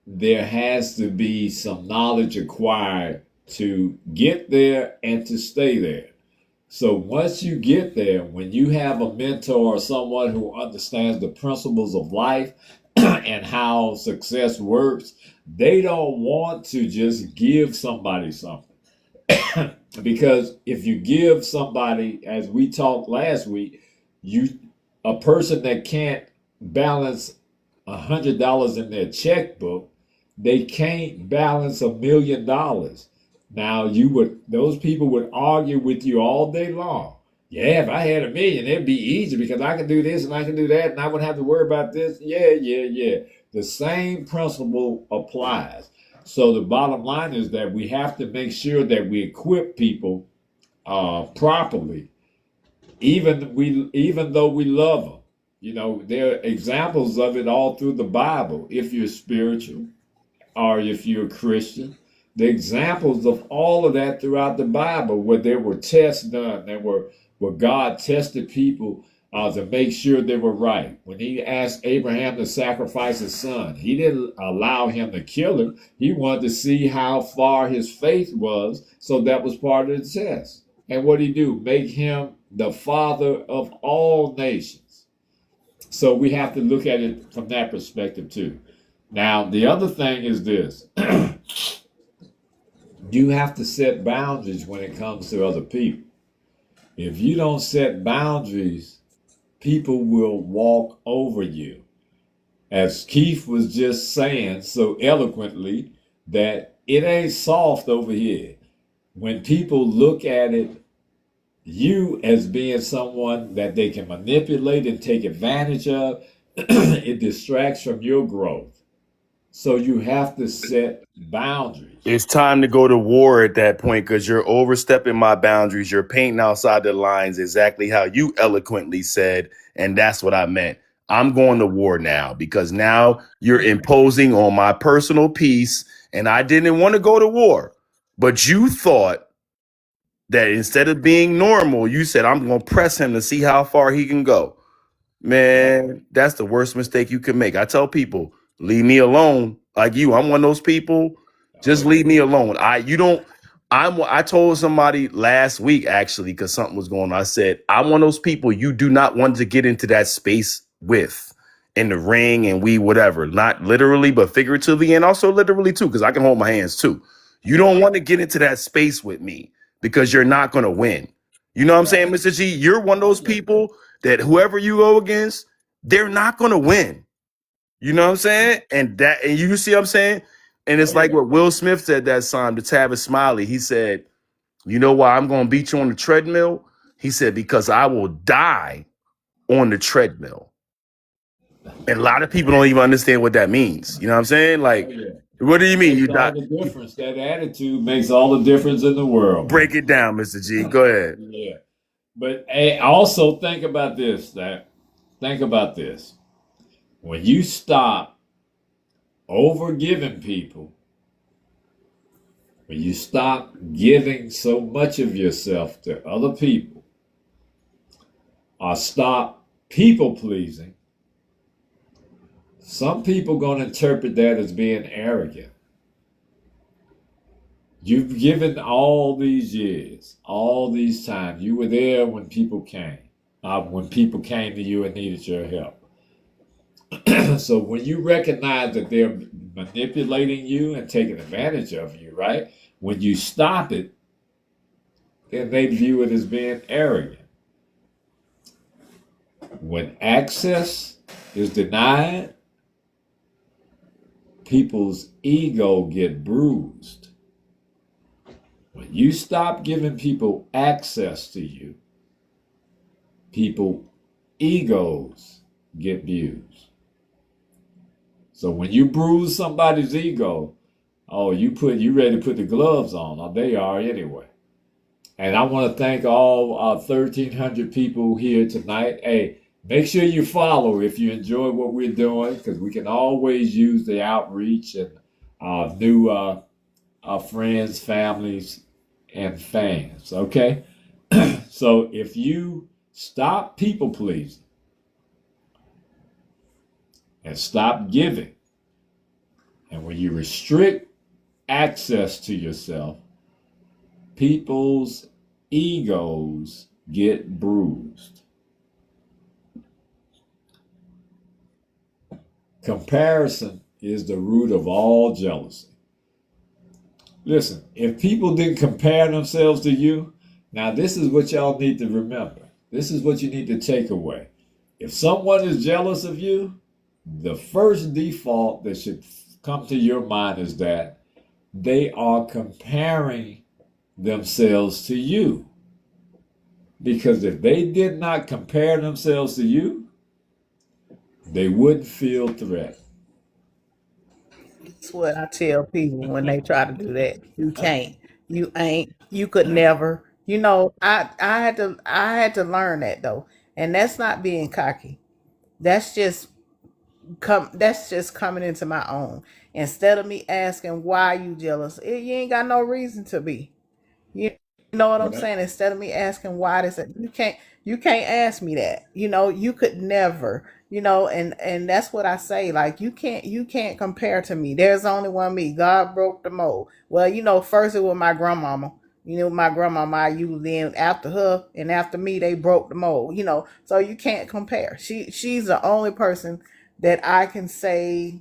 there has to be some knowledge acquired to get there and to stay there. So once you get there, when you have a mentor or someone who understands the principles of life and how success works, they don't want to just give somebody something. Because if you give somebody, as we talked last week, you a person that can't balance $100 in their checkbook, they can't balance $1 million. Now those people would argue with you all day long. Yeah, if I had a million, it'd be easy because I can do this and I can do that and I wouldn't have to worry about this. Yeah. The same principle applies. So the bottom line is that we have to make sure that we equip people properly, even though we love them. You know, there are examples of it all through the Bible. If you're spiritual or if you're a Christian, the examples of all of that throughout the Bible, where there were tests done, where God tested people to make sure they were right. When he asked Abraham to sacrifice his son, he didn't allow him to kill him. He wanted to see how far his faith was, so that was part of the test. And what did he do? Make him the father of all nations. So we have to look at it from that perspective too. Now, the other thing is this. You have to set boundaries when it comes to other people. If you don't set boundaries, people will walk over you. As Keith was just saying so eloquently, that it ain't soft over here. When people look at it, you as being someone that they can manipulate and take advantage of, it distracts from your growth. So you have to set boundaries. It's time to go to war at that point because you're overstepping my boundaries. You're painting outside the lines exactly how you eloquently said. And that's what I meant. I'm going to war now because now you're imposing on my personal peace. And I didn't want to go to war. But you thought that instead of being normal, you said, I'm going to press him to see how far he can go. Man, that's the worst mistake you can make. I tell people, leave me alone. Like you, I'm one of those people. Just leave me alone. I told somebody last week, actually, because something was going on. I said, I'm one of those people you do not want to get into that space with in the ring and whatever. Not literally, but figuratively, and also literally too, because I can hold my hands too. You don't want to get into that space with me because you're not going to win. You know what I'm saying, Mr. G? You're one of those people that whoever you go against, they're not going to win. You know what I'm saying? And you see what I'm saying? And it's like what Will Smith said that time to Tavis Smiley. He said, you know why I'm going to beat you on the treadmill? He said, because I will die on the treadmill. And a lot of people don't even understand what that means. You know what I'm saying? Like, what do you mean? You die? The difference. That attitude makes all the difference in the world. Break it down, Mr. G. Go ahead. Yeah. But hey, also think about this. Think about this. When you stop overgiving people, when you stop giving so much of yourself to other people, or stop people pleasing, some people going to interpret that as being arrogant. You've given all these years, all these times. You were there when people came to you and needed your help. So when you recognize that they're manipulating you and taking advantage of you, right? When you stop it, then they view it as being arrogant. When access is denied, people's ego get bruised. When you stop giving people access to you, people's egos get bruised. So when you bruise somebody's ego, you ready to put the gloves on, or they are anyway. And I want to thank all 1,300 people here tonight. Hey, make sure you follow if you enjoy what we're doing, because we can always use the outreach and new friends, families, and fans. Okay, so if you stop people pleasing and stop giving, and when you restrict access to yourself, people's egos get bruised. Comparison is the root of all jealousy. Listen, if people didn't compare themselves to you, now this is what y'all need to remember. This is what you need to take away. If someone is jealous of you, the first default that should come to your mind is that they are comparing themselves to you. Because if they did not compare themselves to you, they wouldn't feel threat. That's what I tell people when they try to do that. You can't. You ain't. You could never. I had to learn that though. And that's not being cocky. That's just that's just coming into my own. Instead of me asking why you jealous, you ain't got no reason to be. You know what I'm Right? saying? Instead of me asking why this, you can't ask me that. You could never. And that's what I say. Like you can't compare to me. There's only one me. God broke the mold. Well, first it was my grandmama. My grandmama, I used then after her and after me, they broke the mold. So you can't compare. She's the only person that I can say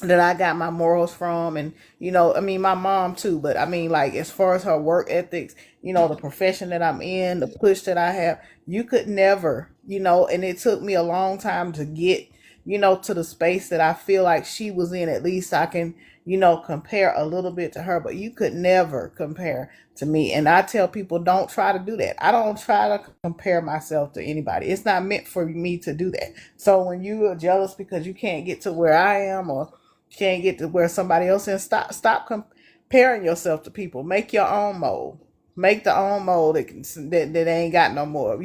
that I got my morals from. And I mean my mom too, but I mean, like, as far as her work ethics, the profession that I'm in, the push that I have, you could never, and it took me a long time to get, to the space that I feel like she was in. At least I can, compare a little bit to her, but you could never compare to me. And I tell people, don't try to do that. I don't try to compare myself to anybody. It's not meant for me to do that. So when you are jealous because you can't get to where I am, or can't get to where somebody else is, stop comparing yourself to people. Make your own mold. Make the own mold that ain't got no more.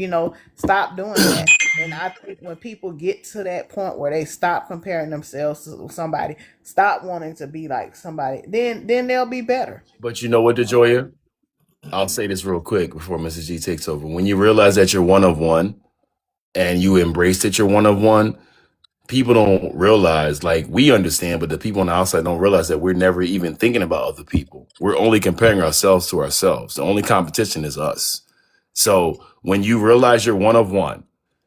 Stop doing that. And I think when people get to that point where they stop comparing themselves to somebody, stop wanting to be like somebody, then they'll be better. But you know what, DeJoya? I'll say this real quick before Mrs. G takes over. When you realize that you're one of one and you embrace that you're one of one, people don't realize, like, we understand, but the people on the outside don't realize that we're never even thinking about other people. We're only comparing ourselves to ourselves. The only competition is us. So when you realize you're one of one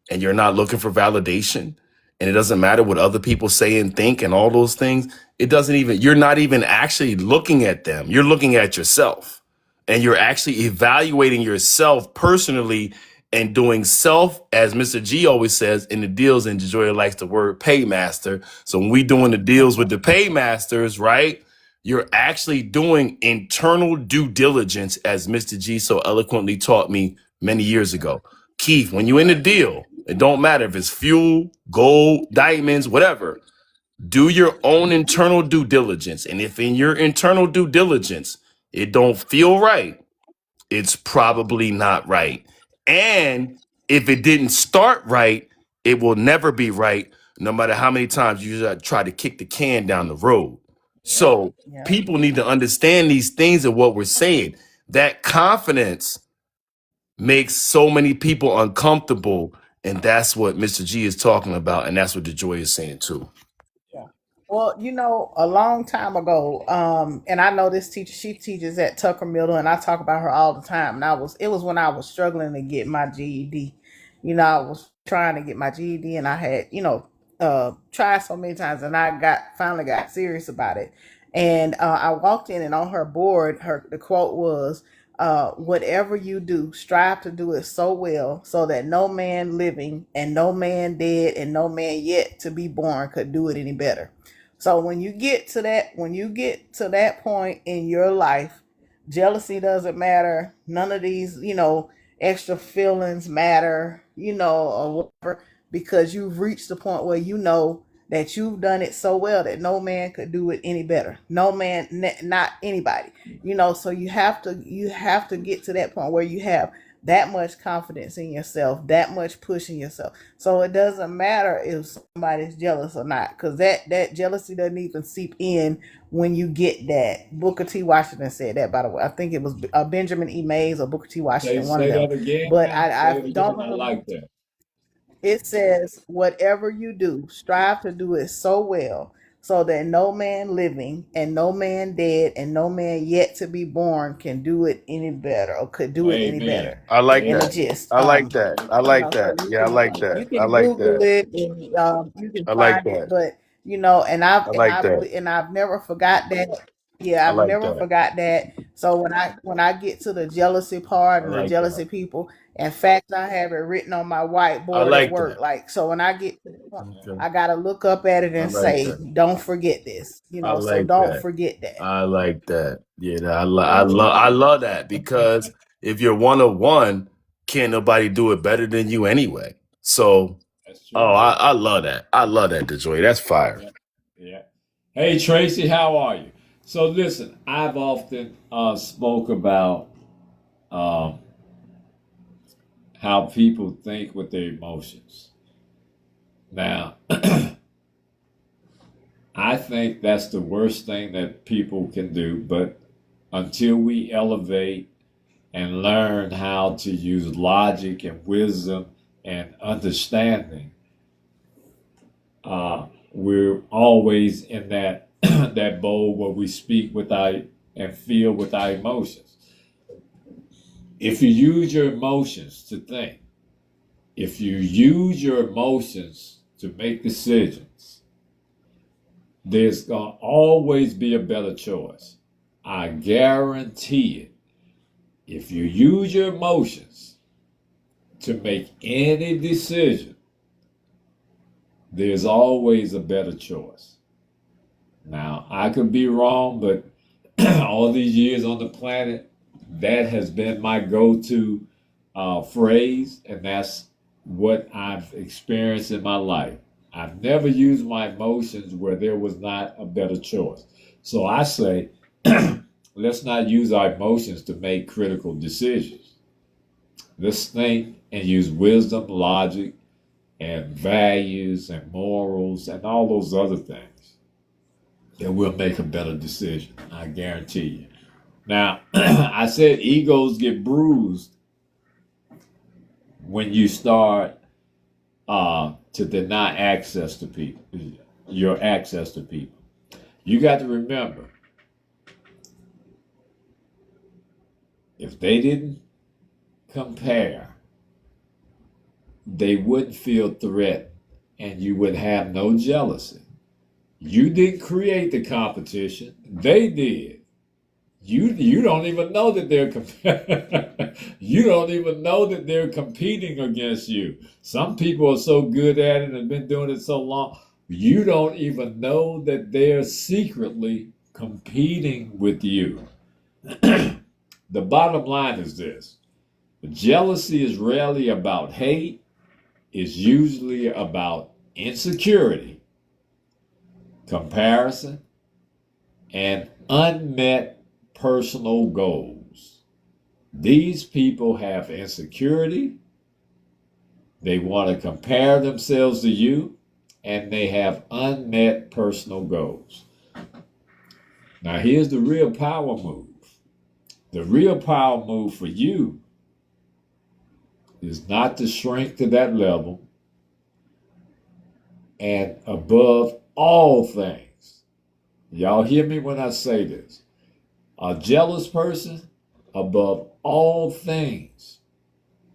and you're not looking for validation, and it doesn't matter what other people say and think and all those things, you're not even actually looking at them. You're looking at yourself, and you're actually evaluating yourself personally and doing self, as Mr. G always says in the deals, and DeJoya likes the word paymaster. So when we doing the deals with the paymasters, right, you're actually doing internal due diligence, as Mr. G so eloquently taught me many years ago. Keith, when you're in a deal, it don't matter if it's fuel, gold, diamonds, whatever, do your own internal due diligence. And if in your internal due diligence, it don't feel right, it's probably not right. And if it didn't start right, it will never be right, no matter how many times you try to kick the can down the road. So Yeah. people need to understand these things of what we're saying. That confidence makes so many people uncomfortable. And that's what Mr. G is talking about. And that's what DeJoy is saying too. Yeah. Well, a long time ago, and I know this teacher, she teaches at Tucker Middle, and I talk about her all the time. And it was when I was struggling to get my GED. I was trying to get my GED, and I had, tried so many times, and I finally got serious about it. And I walked in, and on her board, the quote was, whatever you do, strive to do it so well, so that no man living and no man dead and no man yet to be born could do it any better. So when you get to that point in your life, jealousy doesn't matter. None of these, extra feelings matter, or whatever, because you've reached the point where you know that you've done it so well that no man could do it any better. No man, not anybody. So you have to get to that point where you have that much confidence in yourself, that much push in yourself. So it doesn't matter if somebody's jealous or not, because that jealousy doesn't even seep in when you get that. Booker T. Washington said that, by the way. I think it was Benjamin E. Mays or Booker T. Washington, one of Say them. that again. But Say I it don't again. I remember. like that. It says, whatever you do, strive to do it so well, so that no man living and no man dead and no man yet to be born can do it any better, or could do it any Amen. better. I like In the that. gist, I like that. I like so that. you Yeah, I like can you that. I can like Google that. it, and you can I like find it. that. But and I've I and like I've that. and I've never forgot that. Yeah, I I've like never that. forgot that. So when I get to the jealousy part I and the like jealousy that. people, In fact, I have it written on my I whiteboard at like work. that. Like, so when I get to the point, Okay. I gotta look up at it I and like say, that. "Don't forget this." I So like don't that. forget that. I like that. Yeah, I love that because if you're one of one, can't nobody do it better than you anyway. So, That's oh, true. I love that. I love that, DeJoy. That's fire. Yeah. Yeah. Hey Tracy, how are you? So listen, I've often spoke about um, how people think with their emotions. Now, I think that's the worst thing that people can do, but until we elevate and learn how to use logic and wisdom and understanding, we're always in that that bowl where we speak with our and feel with our emotions. If you use your emotions to think, if you use your emotions to make decisions, there's going to always be a better choice. I guarantee it. If you use your emotions to make any decision, there's always a better choice. Now, I could be wrong, but all these years on the planet, that has been my go-to phrase, and that's what I've experienced in my life. I've never used my emotions where there was not a better choice. So I say, let's not use our emotions to make critical decisions. Let's think and use wisdom, logic, and values and morals and all those other things. And we'll make a better decision. I guarantee you. Now, I said egos get bruised when you start to deny access to people, your access to people. You got to remember, if they didn't compare, they wouldn't feel threat and you would have no jealousy. You didn't create the competition, they did. You don't even know that you don't even know that they're competing against you. Some people are so good at it and have been doing it so long, you don't even know that they're secretly competing with you. The bottom line is this: jealousy is rarely about hate, it's usually about insecurity, comparison, and unmet personal goals. These people have insecurity, they want to compare themselves to you, and they have unmet personal goals. Now, here's the real power move. The real power move for you is not to shrink to that level, and above all things, y'all hear me when I say this, a jealous person, above all things,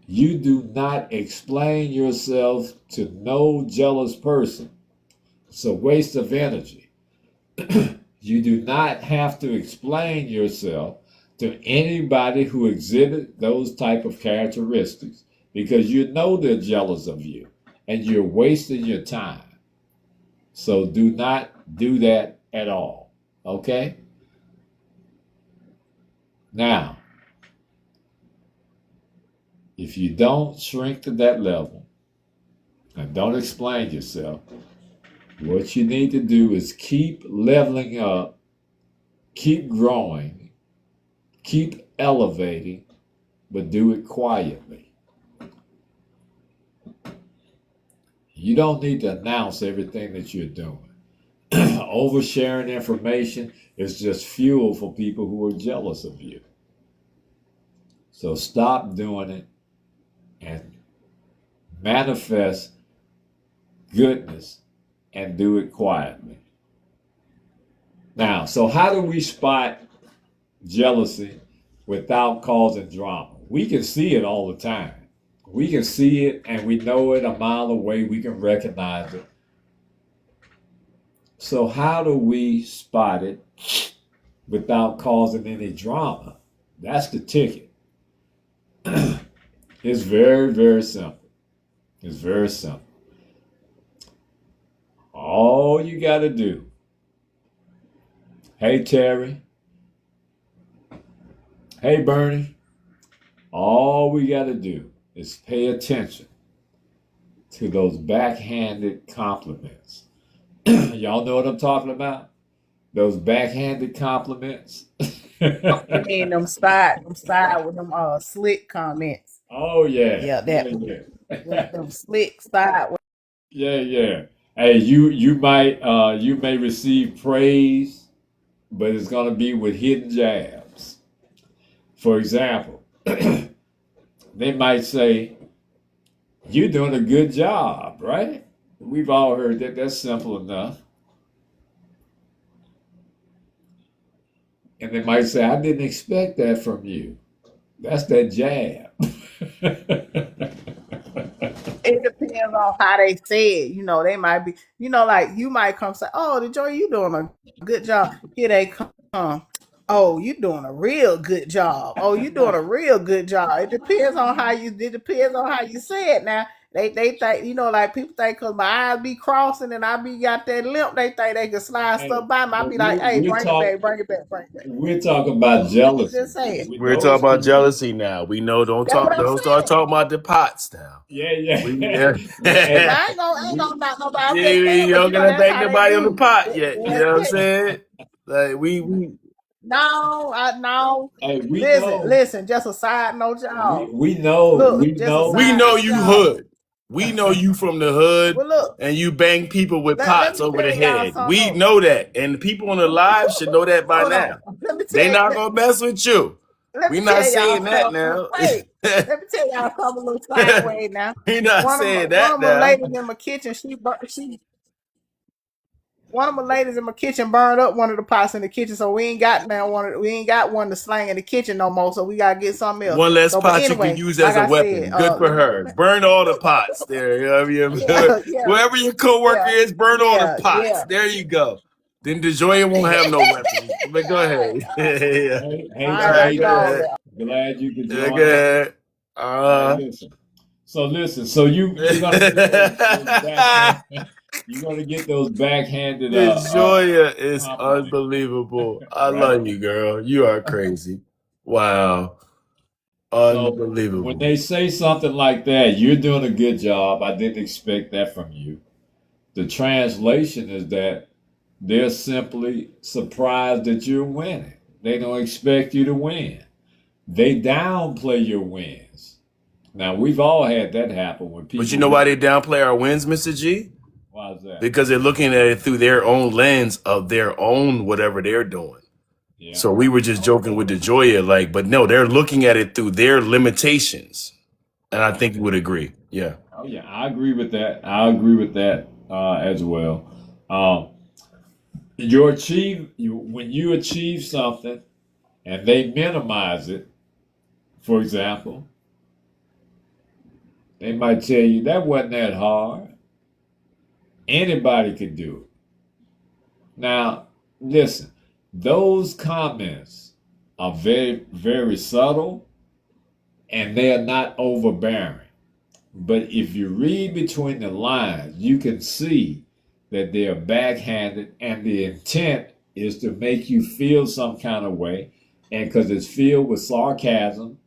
you do not explain yourself to no jealous person. It's a waste of energy. You do not have to explain yourself to anybody who exhibits those type of characteristics because you know they're jealous of you and you're wasting your time. So do not do that at all. Okay? Now, if you don't shrink to that level and don't explain yourself, what you need to do is keep leveling up, keep growing, keep elevating, but do it quietly. You don't need to announce everything that you're doing. Oversharing information is just fuel for people who are jealous of you. So stop doing it and manifest goodness and do it quietly. Now, so how do we spot jealousy without causing drama? We can see it all the time. We can see it and we know it a mile away. We can recognize it. So how do we spot it without causing any drama? That's the ticket. It's very, very simple. It's very simple. All you got to do, hey Terry, hey Bernie, all we got to do is pay attention to those backhanded compliments. Y'all know what I'm talking about? Those backhanded compliments. You mean them side with them slick comments? Oh yeah, Yeah, yeah, that yeah, them slick side. yeah, yeah. Hey, you may receive praise, but it's gonna be with hidden jabs. For example, they might say, "You're doing a good job," right? We've all heard that. That's simple enough. And they might say, "I didn't expect that from you." That's that jab. It depends on how they say it. You know, they might be, like you might come say, "Oh, Joy, you doing a good job." Here they come. Oh, you doing a real good job. Oh, you doing a real good job. It depends on how you. It depends on how you say it. Now they think, like people think because my eyes be crossing and I be got that limp, they think they can slide Hey, stuff by me. I but be like, "Hey, we're bring it talk back, bring it back, bring it back." we're talking about jealousy. Just say it. We're talking Those about people, jealousy now. We know That's what I'm don't start saying. talking about the pots now. yeah, We yeah. yeah. Hey, I ain't we gonna knock nobody. I'm just You saying, but don't gotta that's thank how they nobody on the do. pot yet. You know what I'm That's it. saying? Like we No, no. hey, we Listen, know listen. Just a side note, we y'all. we know Look, we just a know. we side know note, you y'all. hood. We know you from the hood Well, look. and you bang people with Let pots me over the tell y'all head. something. We know that. And the people on the live should know that by Hold on. now. Let me They tell. not gonna mess with you. Let me We not tell y'all saying that something. now. Wait. Let me tell y'all something a little sideways now. We not saying One that of my now. ladies in my kitchen, she one of my ladies in my kitchen burned up one of the pots in the kitchen, so we ain't got one to slang in the kitchen no more. So we gotta get something else. One less So, but pot you can anyway, use like as a I said, weapon. Good for her. Burn all the pots there. You know what I mean? yeah, yeah, Wherever your coworker yeah, is, burn all the yeah, pots. yeah. There you go. Then DeJoya won't have no weapons. But go All right, ahead. Yeah. Hey I All ain't gonna right, do go Trader, all ahead. that. glad you could Yeah, go join us. ahead. All right, listen. So listen. So you're gonna get those backhand. You're gonna get those backhanded DeJoya is compliments. unbelievable. I Right? love you, girl. You are crazy. Wow. So when Unbelievable. they say something like that, you're doing a good job. I didn't expect that from you. The translation is that they're simply surprised that you're winning. They don't expect you to win. They downplay your wins. Now we've all had that happen when But you people know why get. they downplay our wins, Mr. G? Why is that? Because they're looking at it through their own lens of their own whatever they're doing. Yeah. So we were just joking with the Joya, like, but no, they're looking at it through their limitations. And I think you would agree. Yeah. Oh yeah, I agree with that. I agree with that as well. Um, when you achieve something and they minimize it. For example, they might tell you that wasn't that hard. Anybody could do it. Now, listen, those comments are very, very subtle and they are not overbearing. But if you read between the lines, you can see that they are backhanded and the intent is to make you feel some kind of way. And because it's filled with sarcasm,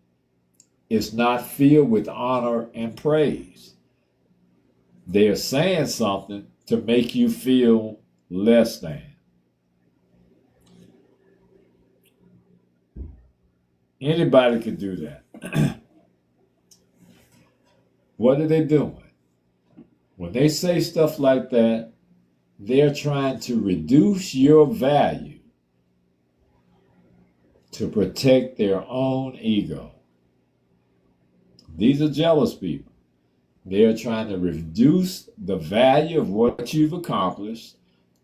it's not filled with honor and praise. They're saying something to make you feel less than. Anybody could do that. What are they doing? When they say stuff like that, they're trying to reduce your value to protect their own ego. These are jealous people. They're trying to reduce the value of what you've accomplished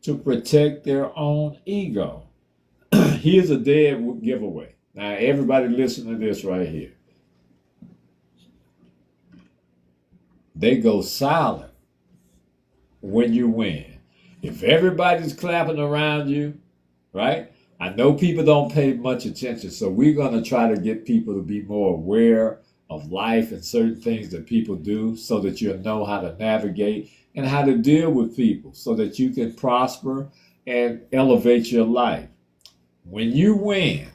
to protect their own ego. Here's a dead giveaway. Now, everybody listen to this right here. They go silent when you win. If everybody's clapping around you, right? I know people don't pay much attention, so we're going to try to get people to be more aware of life and certain things that people do so that you'll know how to navigate and how to deal with people so that you can prosper and elevate your life. When you win,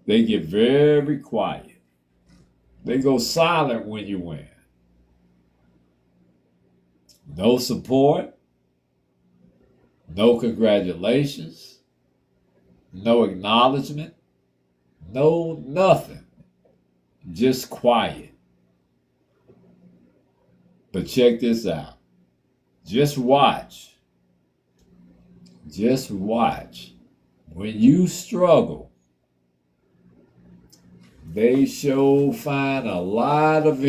they get very quiet. They go silent when you win. No support, no congratulations, no acknowledgement, no nothing. Just quiet. But check this out. Just watch. Just watch. When you struggle, they sure find a lot of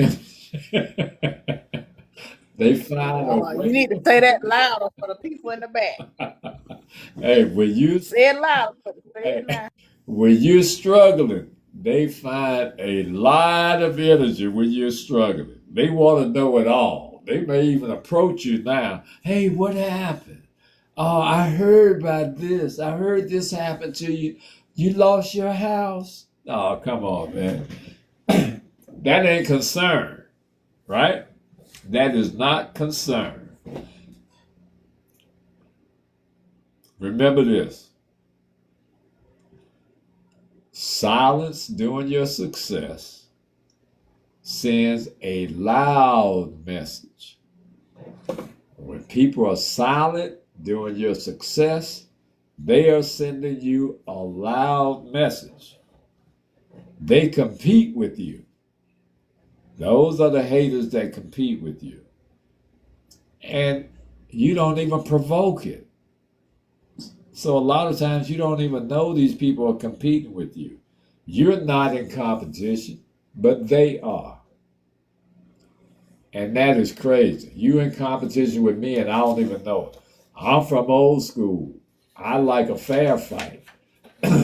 they find a You need to way. say that louder for the people in the back. Hey, when you Say it louder. Say hey, it now. when you're struggling, they find a lot of energy when you're struggling. They want to know it all. They may even approach you now. Hey, what happened? Oh, I heard about this. I heard this happened to you. You lost your house. Oh, come on, man. That ain't concern, right? That is not concern. Remember this. Silence during your success sends a loud message. When people are silent during your success, they are sending you a loud message. They compete with you. Those are the haters that compete with you. And you don't even provoke it. So a lot of times you don't even know these people are competing with you. You're not in competition, but they are. And that is crazy. You in competition with me and I don't even know it. I'm from old school. I like a fair fight.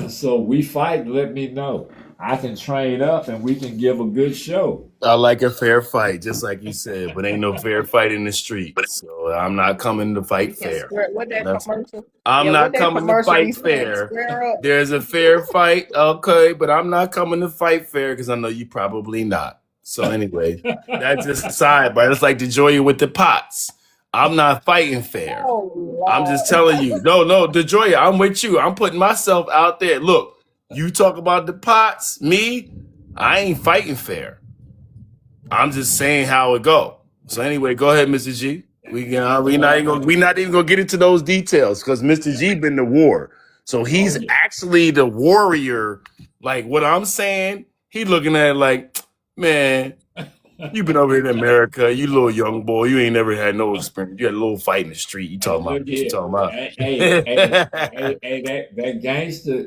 So we fight, let me know. I can train up and we can give a good show. I like a fair fight, just like you said, but ain't no fair fight in the street. So I'm not coming to fight Yes, fair. square. What that That's commercial? I'm Yeah, what not that coming to commercial be fight saying? fair. Square up. There's a fair fight, okay, but I'm not coming to fight fair because I know you probably not. So anyway, that's just a sidebar. It's like the joy with the pots. I'm not fighting fair. Oh I'm just Lord. telling you. No, DeJoya, I'm with you. I'm putting myself out there. Look, you talk about the pots, me, I ain't fighting fair. I'm just saying how it go. So anyway, go ahead, Mr. G. We not even gonna get into those details because Mr. G been to war. So Oh he's yeah. actually the warrior. Like what I'm saying, he looking at it like, man, you been over here in America, you little young boy, you ain't never had no experience. You had a little fight in the street. You Hey, talking about look what you here. talking about?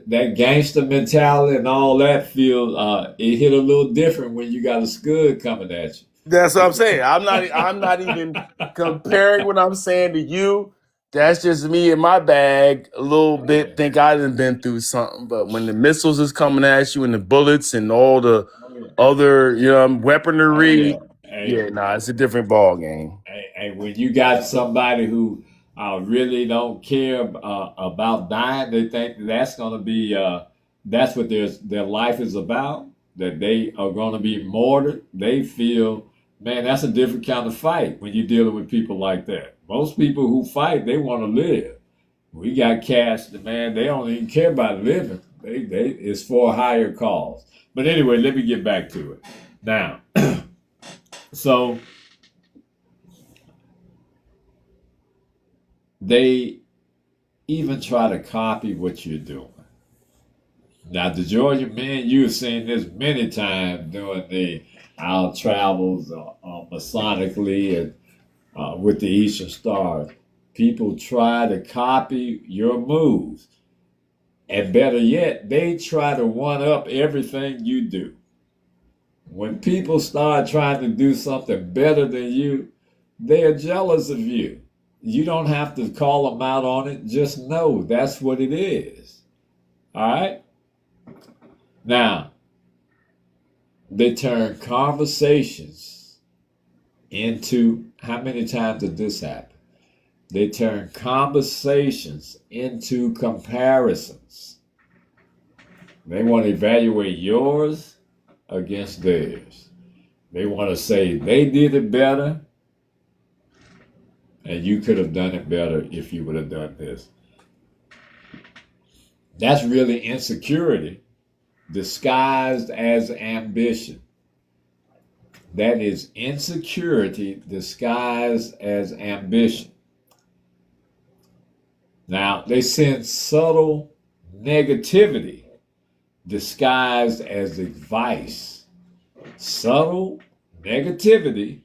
That gangster mentality and all that feel it hit a little different when you got a scud coming at That's what I'm you. saying. I'm not even comparing what I'm saying to you. That's just me in my bag a little Oh yeah. bit. Think I done been through something. But when the missiles is coming at you and the bullets and all the Oh yeah. other Oh yeah. weaponry, Hey, yeah, nah, it's a different ball game. and when you got somebody who really don't care about dying, they think that's going to be that's what their life is about. That they are going to be martyred. They feel, man, that's a different kind of fight when you're dealing with people like that. Most people who fight, they want to live. We got cats, man, they don't even care about living. They it's for a higher cause. But anyway, let me get back to it. Now, so they even try to copy what you're doing. Now, the Georgia men, you've seen this many times doing our travels masonically and with the Eastern Star. People try to copy your moves. And better yet, they try to one up everything you do. When people start trying to do something better than you, they are jealous of you. You don't have to call them out on it. Just know that's what it is. All right? Now, they turn conversations into, how many times did this happen? They turn conversations into comparisons. They want to evaluate yours against theirs. They want to say they did it better and you could have done it better if you would have done this. That's really insecurity disguised as ambition. That is insecurity disguised as ambition. Now, they send subtle negativity disguised as advice. Subtle negativity,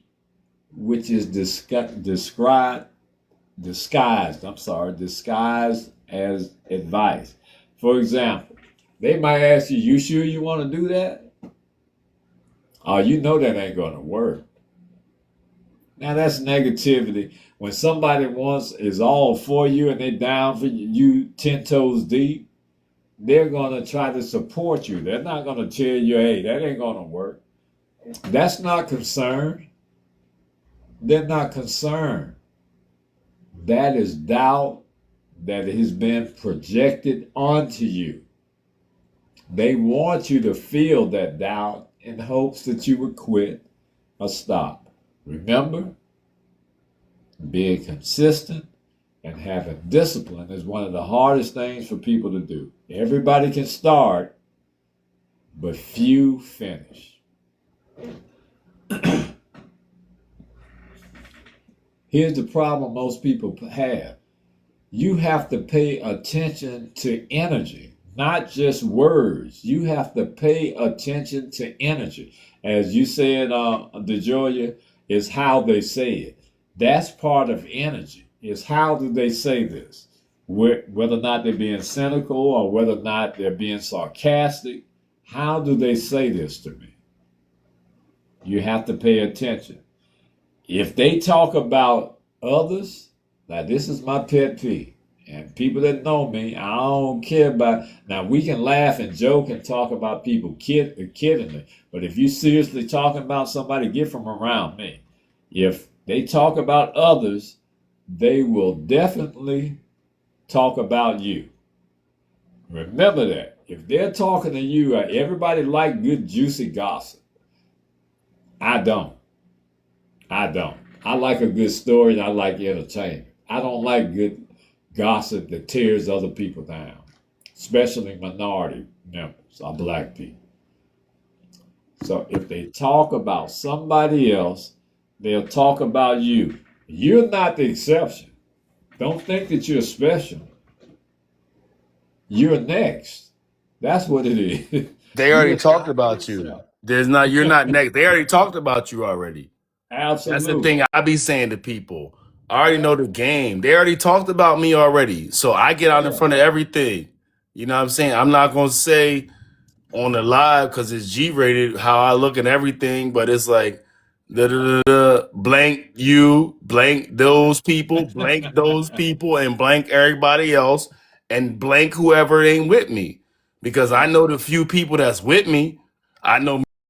which is disguised as advice. For example, they might ask you, you sure you want to do that? Oh, you know that ain't going to work. Now that's negativity. When somebody wants is all for you and they down for you 10 toes deep, they're going to try to support you. They're not going to tell you, hey, that ain't going to work. That's not concern. They're not concerned. That is doubt that has been projected onto you. They want you to feel that doubt in hopes that you would quit or stop. Remember, being consistent and having discipline is one of the hardest things for people to do. Everybody can start, but few finish. Here's the problem most people have. You have to pay attention to energy, not just words. You have to pay attention to energy. As you said, DeJoya, is how they say it. That's part of energy, is how do they say this? Whether or not they're being cynical or whether or not they're being sarcastic, how do they say this to me? You have to pay attention. If they talk about others, now this is my pet peeve. And people that know me, I don't care about. Now we can laugh and joke and talk about people kidding me, but if you seriously talking about somebody, get from around me. If they talk about others, they will definitely talk about you. Remember that. If they're talking to you, everybody like good juicy gossip. I don't. I like a good story and I like entertainment. I don't like good gossip that tears other people down, especially minority members or black people. So if they talk about somebody else, they'll talk about you. You're not the exception. Don't think that you're special. You're next. That's what it is. They already talked about you. You're not next. They already talked about you already. Absolutely. That's the thing I be saying to people. I already know the game. They already talked about me already. So I get out in front of everything. You know what I'm saying? I'm not going to say on the live because it's G-rated how I look at everything, but it's like blank you, blank those people, and blank everybody else, and blank whoever ain't with me. Because I know the few people that's with me, I know